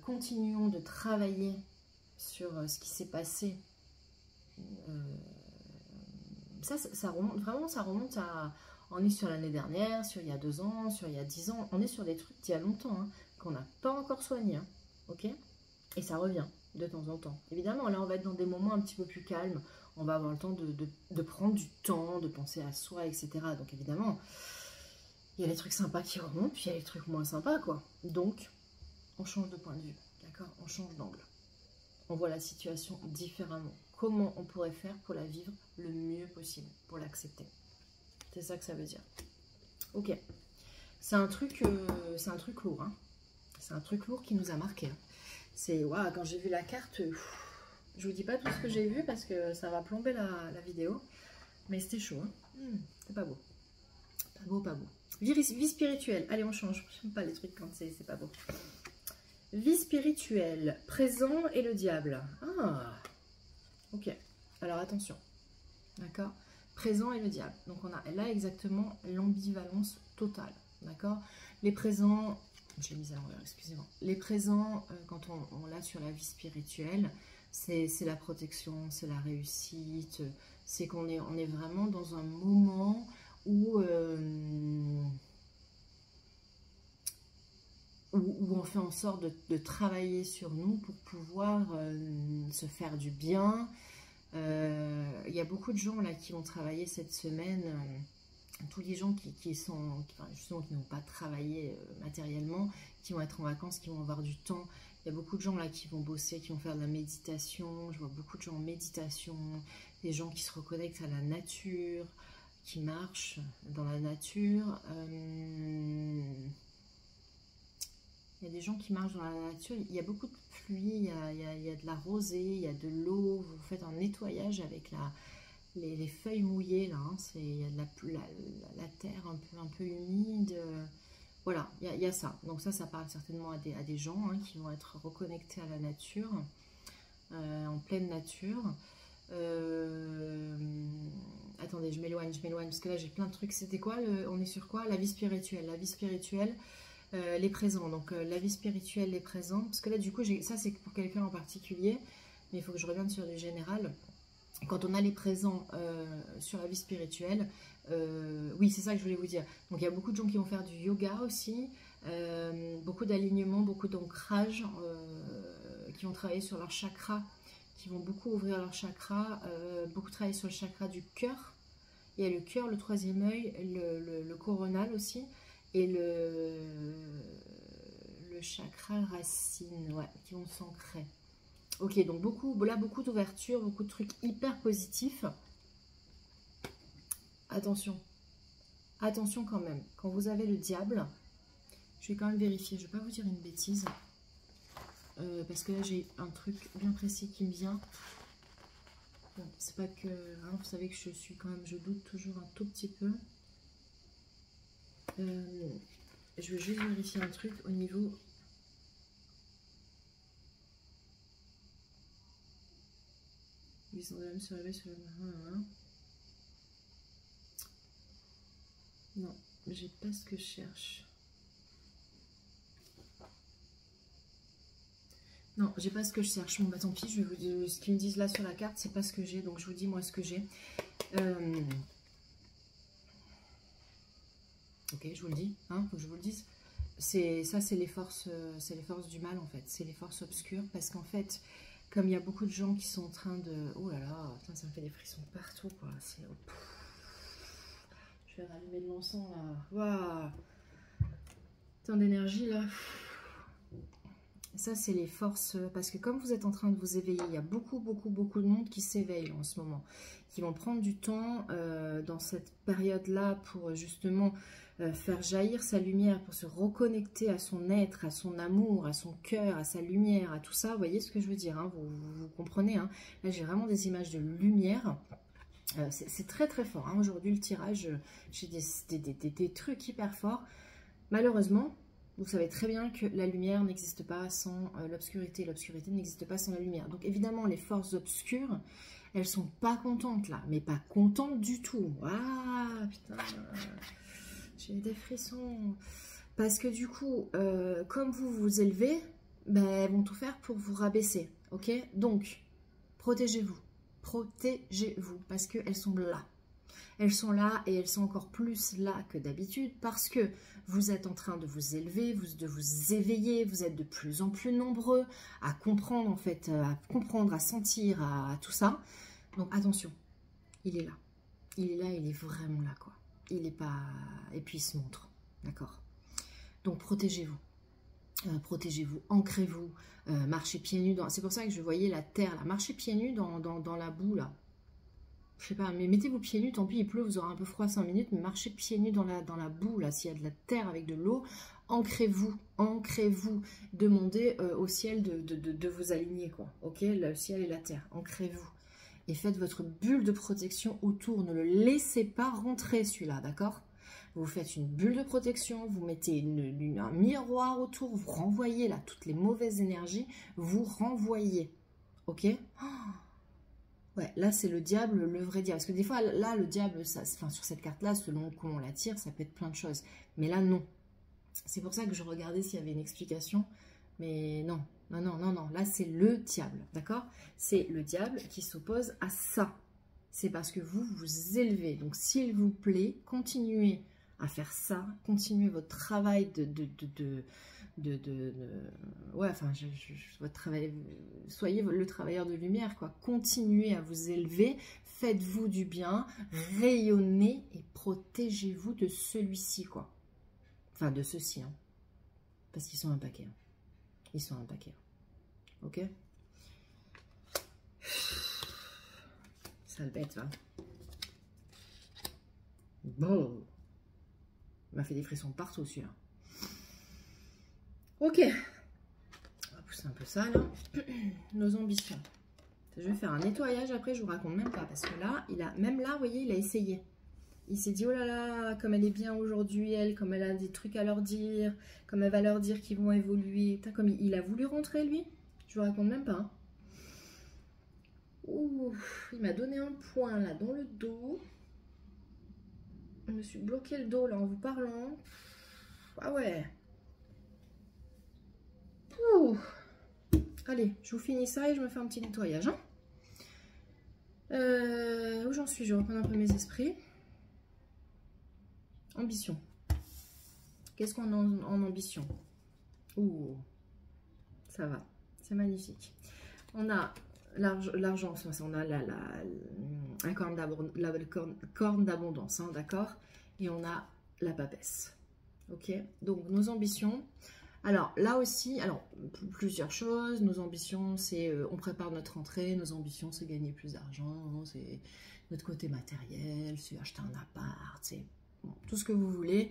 continuons de travailler sur ce qui s'est passé. Ça remonte, vraiment, ça remonte à... On est sur l'année dernière, sur il y a 2 ans, sur il y a 10 ans. On est sur des trucs d'il y a longtemps, hein, qu'on n'a pas encore soignés. Hein, ok? Et ça revient de temps en temps. Évidemment, là, on va être dans des moments un petit peu plus calmes. On va avoir le temps de prendre du temps, de penser à soi, etc. Donc, évidemment, il y a les trucs sympas qui remontent, puis il y a les trucs moins sympas, quoi. Donc, on change de point de vue, d'accord? On change d'angle. On voit la situation différemment. Comment on pourrait faire pour la vivre le mieux possible, pour l'accepter. C'est ça que ça veut dire. Ok. C'est un truc lourd, hein. C'est un truc lourd qui nous a marqué. Hein. C'est, waouh, quand j'ai vu la carte, je vous dis pas tout ce que j'ai vu parce que ça va plomber la vidéo. Mais c'était chaud, hein. C'est pas beau. Pas beau, pas beau. Vie spirituelle. Allez, on change. J'aime pas les trucs quand c'est pas beau. Vie spirituelle. Présent et le diable. Ah, ok. Alors, attention. D'accord? Présent et le diable. Donc, on a là exactement l'ambivalence totale. D'accord? Les présents... J'ai mis à l'envers, excusez-moi. Les présents, quand on l'a sur la vie spirituelle, c'est la protection, c'est la réussite, c'est qu'on est, on est vraiment dans un moment où on fait en sorte de travailler sur nous pour pouvoir se faire du bien. Il y a beaucoup de gens là qui vont travailler cette semaine. Tous les gens justement, qui n'ont pas travaillé matériellement, qui vont être en vacances, qui vont avoir du temps. Il y a beaucoup de gens là qui vont bosser, qui vont faire de la méditation. Je vois beaucoup de gens en méditation, des gens qui se reconnectent à la nature, qui marchent dans la nature. Il y a des gens qui marchent dans la nature. Il y a beaucoup de pluie, il y a de la rosée, il y a de l'eau. Vous faites un nettoyage avec les feuilles mouillées là, hein, il y a de la terre un peu humide, voilà, il y a ça. Donc ça parle certainement à des gens hein, qui vont être reconnectés à la nature, en pleine nature. Attendez, je m'éloigne, parce que là j'ai plein de trucs. C'était quoi, on est sur quoi? La vie spirituelle, les présents. Donc la vie spirituelle, les présents, parce que là du coup, ça c'est pour quelqu'un en particulier, mais il faut que je revienne sur du général. Quand on a les présents sur la vie spirituelle, oui, c'est ça que je voulais vous dire. Donc, il y a beaucoup de gens qui vont faire du yoga aussi, beaucoup d'alignement, beaucoup d'ancrage, qui vont travailler sur leur chakra, qui vont beaucoup ouvrir leur chakra, beaucoup travailler sur le chakra du cœur. Il y a le cœur, le 3e œil, le coronal aussi, et le chakra racine, ouais, qui vont s'ancrer. Ok, donc beaucoup d'ouverture, beaucoup de trucs hyper positifs. Attention, attention quand même. Quand vous avez le diable, je vais quand même vérifier, je ne vais pas vous dire une bêtise. Parce que là, j'ai un truc bien précis qui me vient. Bon, c'est pas que... Hein, vous savez que je suis quand même... Je doute toujours un tout petit peu. Je vais juste vérifier un truc au niveau... Ils sont même sur le sur le... Non, j'ai pas ce que je cherche. Non, j'ai pas ce que je cherche. Bon bah tant pis, je vais vous dire ce qu'ils me disent là sur la carte, c'est pas ce que j'ai, donc je vous dis moi ce que j'ai. Ok, je vous le dis, hein, faut que je vous le dise. Ça, c'est les forces du mal en fait, c'est les forces obscures, parce qu'en fait, comme il y a beaucoup de gens qui sont en train de... Oh là là, putain, ça me fait des frissons partout, quoi. Je vais rallumer de l'encens, là. Waouh. Tant d'énergie là. Ça, c'est les forces, parce que comme vous êtes en train de vous éveiller, il y a beaucoup de monde qui s'éveille en ce moment, qui vont prendre du temps dans cette période-là pour justement faire jaillir sa lumière, pour se reconnecter à son être, à son amour, à son cœur, à sa lumière, à tout ça. Vous voyez ce que je veux dire, hein, vous comprenez, hein. Là, j'ai vraiment des images de lumière. C'est très fort, hein. Aujourd'hui, le tirage, j'ai des trucs hyper forts. Malheureusement, vous savez très bien que la lumière n'existe pas sans l'obscurité. L'obscurité n'existe pas sans la lumière. Donc évidemment, les forces obscures, elles sont pas contentes là. Mais pas contentes du tout. Ah, putain, j'ai des frissons. Parce que du coup, comme vous vous élevez, ben, elles vont tout faire pour vous rabaisser. Ok? Donc, protégez-vous. Protégez-vous. Parce qu'elles sont là. Elles sont là et elles sont encore plus là que d'habitude parce que vous êtes en train de vous élever, de vous éveiller, vous êtes de plus en plus nombreux à comprendre en fait, à sentir, à tout ça. Donc attention, il est là. Il est là, il est vraiment là quoi. Il n'est pas... Et puis il se montre, d'accord? Donc protégez-vous. Protégez-vous, ancrez-vous, marchez pieds nus. C'est pour ça que je voyais la terre là, marchez pieds nus dans la boue là. Je sais pas, mais mettez vos pieds nus, tant pis il pleut, vous aurez un peu froid 5 minutes, mais marchez pieds nus dans la boue, là, s'il y a de la terre avec de l'eau, ancrez-vous, demandez au ciel de vous aligner, quoi, ok, le ciel et la terre, ancrez-vous, et faites votre bulle de protection autour, ne le laissez pas rentrer celui-là, d'accord? Vous faites une bulle de protection, vous mettez un miroir autour, vous renvoyez là toutes les mauvaises énergies, vous renvoyez, ok? Ouais, là c'est le diable, le vrai diable. Parce que des fois, là le diable, ça, enfin, sur cette carte-là, selon comment on la tire, ça peut être plein de choses. Mais là, non. C'est pour ça que je regardais s'il y avait une explication. Mais non, non. Là, c'est le diable, d'accord? C'est le diable qui s'oppose à ça. C'est parce que vous vous élevez. Donc, s'il vous plaît, continuez à faire ça. Continuez votre travail ouais, enfin, votre travail, soyez le travailleur de lumière, quoi. Continuez à vous élever, faites-vous du bien, rayonnez et protégez-vous de celui-ci, quoi. Enfin, de ceux-ci, hein. Parce qu'ils sont un paquet. Hein. Ils sont un paquet. Ok? Sale bête, va. Bon. Il m'a fait des frissons partout, celui-là. Ok, on va pousser un peu ça là. Nos ambitions. Je vais faire un nettoyage après, je vous raconte même pas parce que là, même là, vous voyez, il a essayé. Il s'est dit oh là là, comme elle est bien aujourd'hui, elle, comme elle a des trucs à leur dire, comme elle va leur dire qu'ils vont évoluer. Putain, comme il a voulu rentrer lui, je vous raconte même pas. Hein. Ouh, il m'a donné un point là dans le dos. Je me suis bloqué le dos là en vous parlant. Ah ouais. Ouh. Allez, je vous finis ça et je me fais un petit nettoyage. Hein. Où j'en suis? Je reprends un peu mes esprits. Ambition. Qu'est-ce qu'on a en ambition? Ouh, ça va. C'est magnifique. On a l'argent, on a un corne d'abondance, hein, d'accord? Et on a la papesse. Ok? Donc, nos ambitions... Alors là aussi, plusieurs choses. Nos ambitions, c'est on prépare notre entrée. Nos ambitions, c'est gagner plus d'argent. C'est notre côté matériel, c'est acheter un appart, c'est bon, tout ce que vous voulez,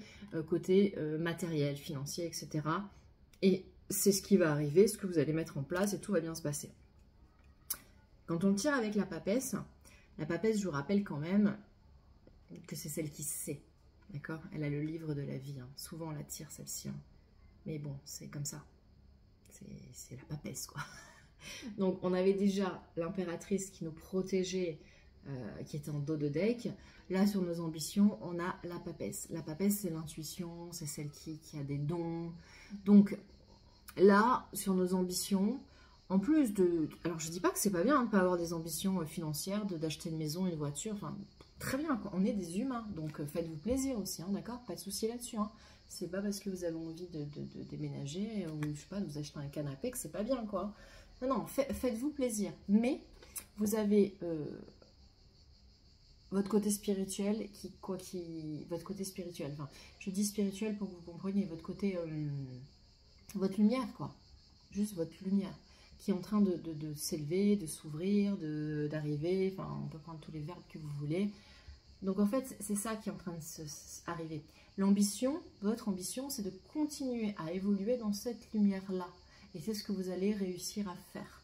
côté matériel, financier, etc. Et c'est ce qui va arriver, ce que vous allez mettre en place et tout va bien se passer. Quand on tire avec la papesse, je vous rappelle quand même que c'est celle qui sait. D'accord? Elle a le livre de la vie. Hein. Souvent, on la tire, celle-ci. Hein. Mais bon, c'est comme ça. C'est la papesse, quoi. Donc, on avait déjà l'impératrice qui nous protégeait, qui était en dos de deck. Là, sur nos ambitions, on a la papesse. La papesse, c'est l'intuition, c'est celle qui a des dons. Donc, là, sur nos ambitions, en plus de... Alors, je dis pas que c'est pas bien de ne pas avoir des ambitions financières, d'acheter une maison, une voiture, enfin... Très bien, quoi. On est des humains, donc faites-vous plaisir aussi, hein, d'accord? Pas de souci là-dessus. Hein. C'est pas parce que vous avez envie de déménager ou je sais pas, de vous acheter un canapé que c'est pas bien, quoi. Non, faites-vous plaisir. Mais vous avez votre côté spirituel, votre côté spirituel, enfin, je dis spirituel pour que vous compreniez, votre côté, votre lumière, quoi, juste votre lumière, qui est en train de s'élever, de s'ouvrir, d'arriver, enfin, on peut prendre tous les verbes que vous voulez. Donc en fait, c'est ça qui est en train de arriver. L'ambition, votre ambition, c'est de continuer à évoluer dans cette lumière-là. Et c'est ce que vous allez réussir à faire.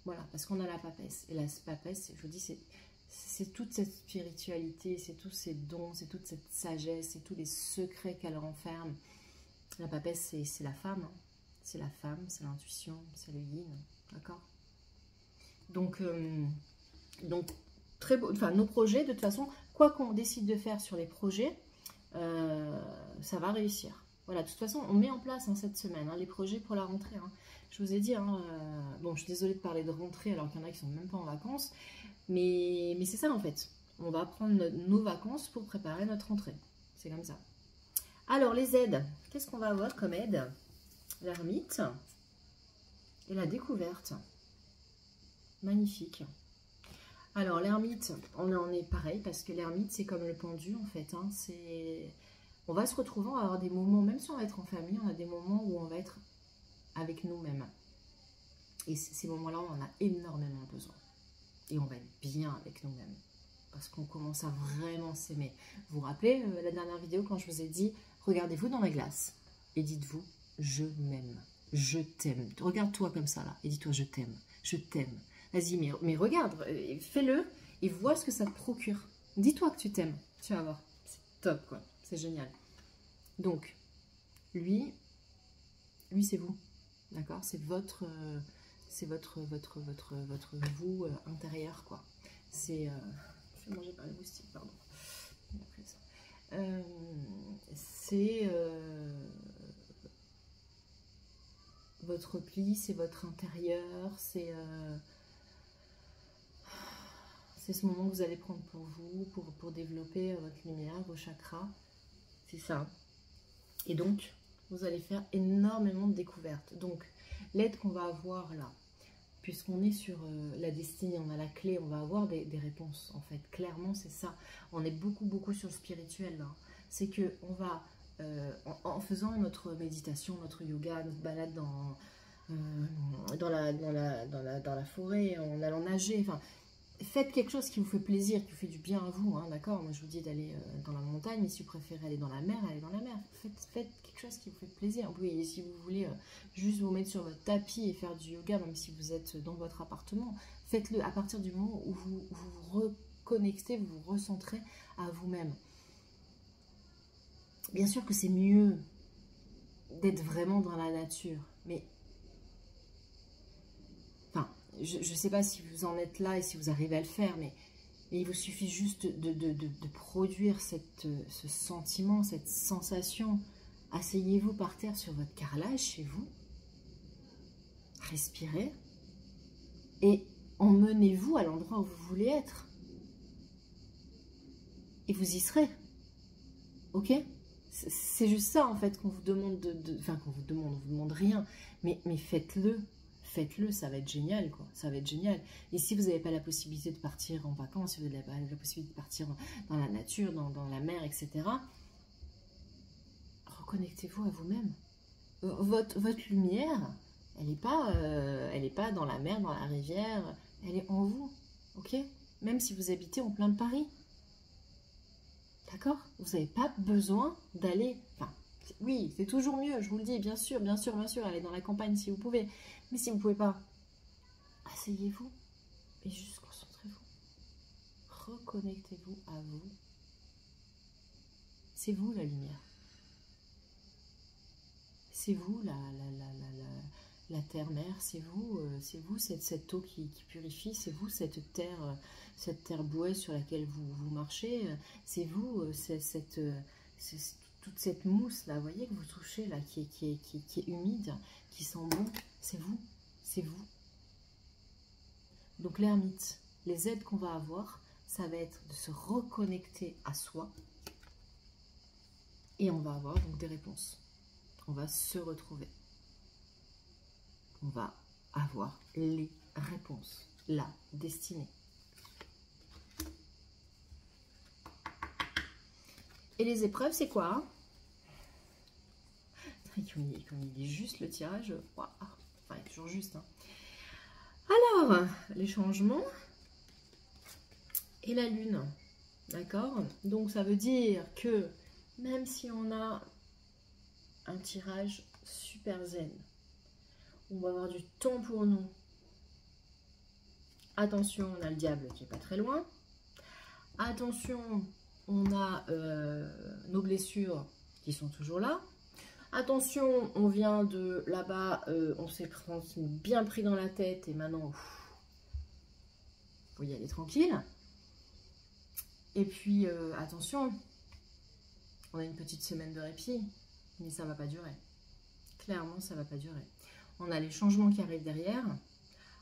Voilà, parce qu'on a la papesse. Et la papesse, je vous dis, c'est toute cette spiritualité, c'est tous ces dons, c'est toute cette sagesse, c'est tous les secrets qu'elle renferme. La papesse, c'est la femme. Hein. C'est la femme, c'est l'intuition, c'est le yin. D'accord ? Donc très beau. Enfin, nos projets, de toute façon, quoi qu'on décide de faire sur les projets, ça va réussir. Voilà, de toute façon, on met en place cette semaine les projets pour la rentrée. Hein. Je vous ai dit, bon, je suis désolée de parler de rentrée alors qu'il y en a qui sont même pas en vacances, mais c'est ça en fait. On va prendre nos vacances pour préparer notre rentrée. C'est comme ça. Alors, les aides. Qu'est-ce qu'on va avoir comme aide? L'ermite et la découverte. Magnifique. Alors, l'ermite, on en est pareil, parce que l'ermite, c'est comme le pendu, en fait. Hein, on va se retrouver, on va avoir des moments, même si on va être en famille, on a des moments où on va être avec nous-mêmes. Et ces moments-là, on en a énormément besoin. Et on va être bien avec nous-mêmes. Parce qu'on commence à vraiment s'aimer. Vous vous rappelez la dernière vidéo, quand je vous ai dit, regardez-vous dans la glace et dites-vous, je m'aime, je t'aime. Regarde-toi comme ça, là, et dis-toi, je t'aime, je t'aime. Vas-y, mais regarde, fais-le et vois ce que ça te procure. Dis-toi que tu t'aimes, tu vas voir. C'est top, quoi. C'est génial. Donc, lui c'est vous. D'accord? C'est votre vous intérieur, quoi. C'est... je vais manger par les moustiques, pardon. C'est... votre pli, c'est votre intérieur, c'est ce moment que vous allez prendre pour vous, pour développer votre lumière, vos chakras, c'est ça. Et donc, vous allez faire énormément de découvertes. Donc, l'aide qu'on va avoir là, puisqu'on est sur la destinée, on a la clé, on va avoir des réponses, en fait. Clairement, c'est ça. On est beaucoup sur le spirituel, là. C'est que on va, en faisant notre méditation, notre yoga, notre balade dans la forêt, en allant nager, enfin, faites quelque chose qui vous fait plaisir, qui vous fait du bien à vous, hein, d'accord? Moi, je vous dis d'aller dans la montagne, mais si vous préférez aller dans la mer, allez dans la mer. Faites quelque chose qui vous fait plaisir. Oui, et si vous voulez juste vous mettre sur votre tapis et faire du yoga, même si vous êtes dans votre appartement, faites-le à partir du moment où vous vous reconnectez, vous vous recentrez à vous-même. Bien sûr que c'est mieux d'être vraiment dans la nature, mais... Enfin, je ne sais pas si vous en êtes là et si vous arrivez à le faire, mais il vous suffit juste de produire ce sentiment, cette sensation. Asseyez-vous par terre sur votre carrelage chez vous, respirez et emmenez-vous à l'endroit où vous voulez être. Et vous y serez. Ok? C'est juste ça en fait qu'on vous demande enfin qu'on vous demande rien, mais faites-le. Faites-le, ça va être génial, quoi. Ça va être génial. Et si vous n'avez pas la possibilité de partir en vacances, si vous n'avez pas la possibilité de partir dans la nature, dans la mer, etc., reconnectez-vous à vous-même. Votre lumière, elle n'est pas dans la mer, dans la rivière, elle est en vous, ok? Même si vous habitez en plein Paris. D'accord? Vous n'avez pas besoin d'aller... Enfin, oui, c'est toujours mieux, je vous le dis, bien sûr, allez dans la campagne si vous pouvez. Mais si vous ne pouvez pas, asseyez-vous et juste concentrez-vous. Reconnectez-vous à vous. C'est vous la lumière. C'est vous la terre-mère. C'est vous cette eau qui purifie. C'est vous cette terre bouée sur laquelle vous marchez. C'est vous toute cette mousse là, vous voyez, que vous touchez là, qui est humide, qui sent bon. C'est vous. C'est vous. Donc l'ermite, les aides qu'on va avoir, ça va être de se reconnecter à soi et on va avoir donc des réponses. On va se retrouver. On va avoir les réponses, la destinée. Et les épreuves, c'est quoi? Comme il dit juste le tirage, waouh. Enfin, toujours juste. Hein. Alors, les changements et la lune. D'accord? Donc, ça veut dire que même si on a un tirage super zen, on va avoir du temps pour nous. Attention, on a le diable qui est pas très loin. Attention, on a nos blessures qui sont toujours là. Attention, on vient de là-bas, on s'est bien pris dans la tête et maintenant, faut y aller tranquille. Et puis, attention, on a une petite semaine de répit, mais ça ne va pas durer. Clairement, ça ne va pas durer. On a les changements qui arrivent derrière,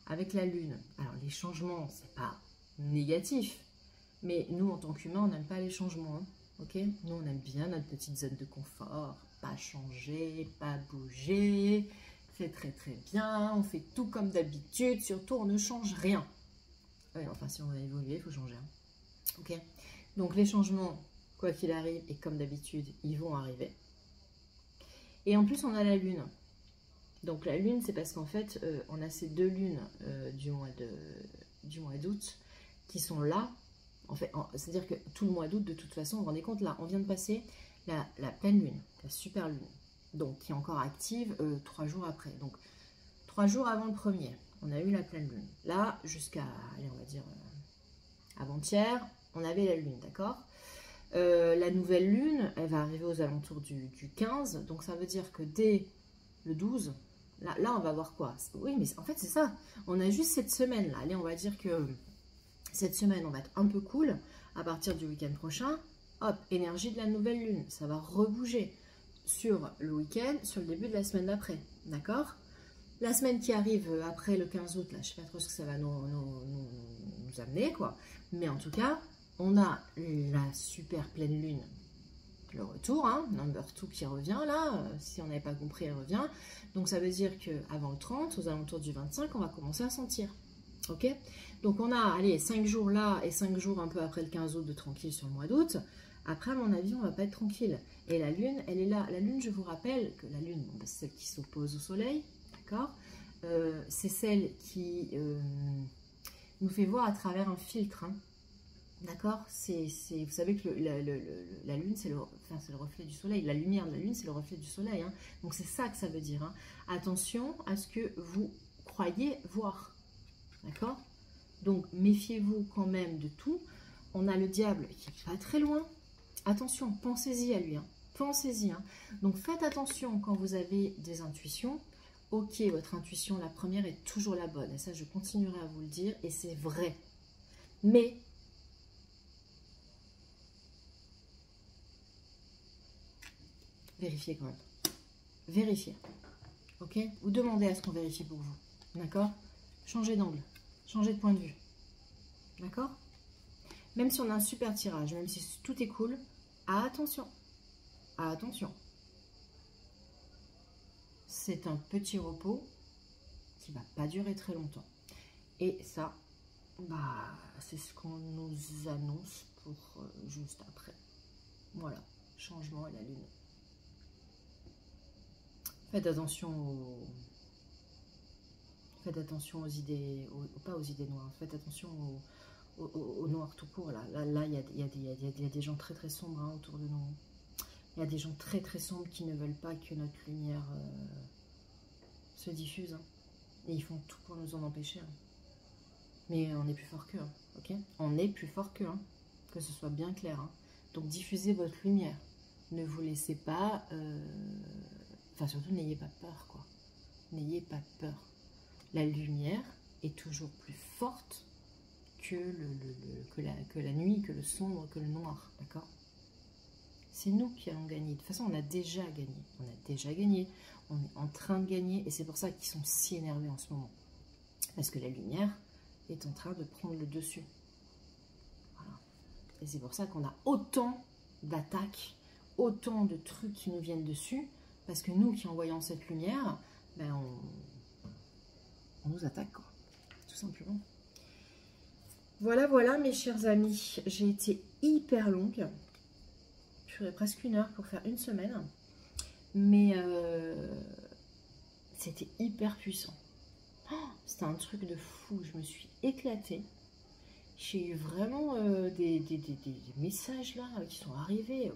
avec la lune. Alors, les changements, c'est pas négatif, mais nous, en tant qu'humains, on n'aime pas les changements. Hein, ok? Nous, on aime bien notre petite zone de confort. Pas changer, pas bouger. C'est très très bien. On fait tout comme d'habitude. Surtout, on ne change rien. Ouais, enfin, si on veut évoluer, il faut changer. Hein. Ok? Donc, les changements, quoi qu'il arrive, et comme d'habitude, ils vont arriver. Et en plus, on a la lune. Donc, la lune, c'est parce qu'en fait, on a ces deux lunes du mois d'août qui sont là. En fait, c'est-à-dire que tout le mois d'août, de toute façon, vous vous rendez compte, là, on vient de passer la pleine lune, la super lune, donc qui est encore active 3 jours après. Donc, 3 jours avant le premier, on a eu la pleine lune. Là, jusqu'à, allez, on va dire, avant-hier, on avait la lune, d'accord? La nouvelle lune, elle va arriver aux alentours du 15, donc ça veut dire que dès le 12, là on va voir quoi? Oui, mais en fait, c'est ça. On a juste cette semaine-là. Allez, on va dire que cette semaine, on va être un peu cool. À partir du week-end prochain, hop, énergie de la nouvelle lune. Ça va rebouger sur le week-end, sur le début de la semaine d'après. D'accord? La semaine qui arrive après le 15 août, là, je ne sais pas trop ce que ça va nous amener, quoi. Mais en tout cas, on a la super pleine lune. Le retour, hein, number 2 qui revient là, si on n'avait pas compris, elle revient. Donc ça veut dire qu'avant le 30, aux alentours du 25, on va commencer à sentir. Ok? Donc on a, allez, 5 jours là et 5 jours un peu après le 15 août de tranquille sur le mois d'août. Après, à mon avis, on va pas être tranquille. Et la lune, elle est là. La lune, je vous rappelle que la lune, bon, c'est celle qui s'oppose au soleil, d'accord? C'est celle qui nous fait voir à travers un filtre, hein. D'accord, vous savez que la lune, c'est le reflet du soleil. La lumière de la lune, c'est le reflet du soleil. Hein. Donc, c'est ça que ça veut dire. Hein. Attention à ce que vous croyez voir. D'accord? Donc, méfiez-vous quand même de tout. On a le diable qui n'est pas très loin. Attention, pensez-y à lui. Hein. Pensez-y. Hein. Donc, faites attention quand vous avez des intuitions. Ok, votre intuition, la première, est toujours la bonne. Et ça, je continuerai à vous le dire. Et c'est vrai. Mais vérifiez quand même. Vérifiez. Ok? Ou demandez à ce qu'on vérifie pour vous. D'accord? Changez d'angle. Changez de point de vue. D'accord? Même si on a un super tirage, même si tout est cool, attention. Attention. C'est un petit repos qui ne va pas durer très longtemps. Et ça, bah, c'est ce qu'on nous annonce pour juste après. Voilà. Changement et la lune. Faites attention aux idées, pas aux idées noires, faites attention aux noirs tout court. Là, il y a des gens très très sombres hein, autour de nous. Il y a des gens très très sombres qui ne veulent pas que notre lumière se diffuse. Hein. Et ils font tout pour nous en empêcher. Hein. Mais on est plus fort qu'eux, hein, ok? On est plus fort qu'eux, hein, que ce soit bien clair. Hein. Donc diffusez votre lumière. Ne vous laissez pas... Enfin, surtout, n'ayez pas peur, quoi. N'ayez pas peur. La lumière est toujours plus forte que la nuit, que le sombre, que le noir, d'accord? C'est nous qui allons gagner. De toute façon, on a déjà gagné. On a déjà gagné. On est en train de gagner. Et c'est pour ça qu'ils sont si énervés en ce moment. Parce que la lumière est en train de prendre le dessus. Voilà. Et c'est pour ça qu'on a autant d'attaques, autant de trucs qui nous viennent dessus. Parce que nous, qui envoyons cette lumière, ben on nous attaque, quoi. Tout simplement. Voilà, voilà, mes chers amis. J'ai été hyper longue. purée, presque 1 heure pour faire une semaine. Mais c'était hyper puissant. Oh, c'était un truc de fou, je me suis éclatée. J'ai eu vraiment des messages là qui sont arrivés.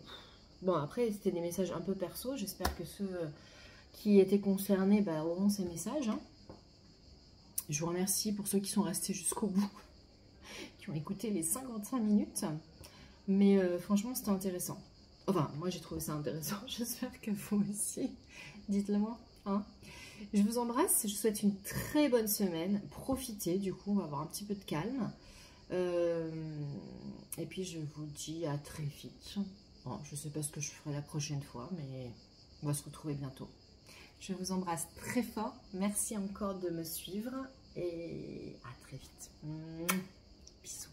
Bon, après, c'était des messages un peu perso. J'espère que ceux qui étaient concernés auront ces messages. Hein. Je vous remercie pour ceux qui sont restés jusqu'au bout, qui ont écouté les 55 minutes. Mais franchement, c'était intéressant. Enfin, moi, j'ai trouvé ça intéressant. J'espère que vous aussi. Dites-le moi. Hein. Je vous embrasse. Je vous souhaite une très bonne semaine. Profitez. Du coup, on va avoir un petit peu de calme. Et puis, je vous dis à très vite. Bon, je ne sais pas ce que je ferai la prochaine fois, mais on va se retrouver bientôt. Je vous embrasse très fort. Merci encore de me suivre. Et à très vite. Bisous.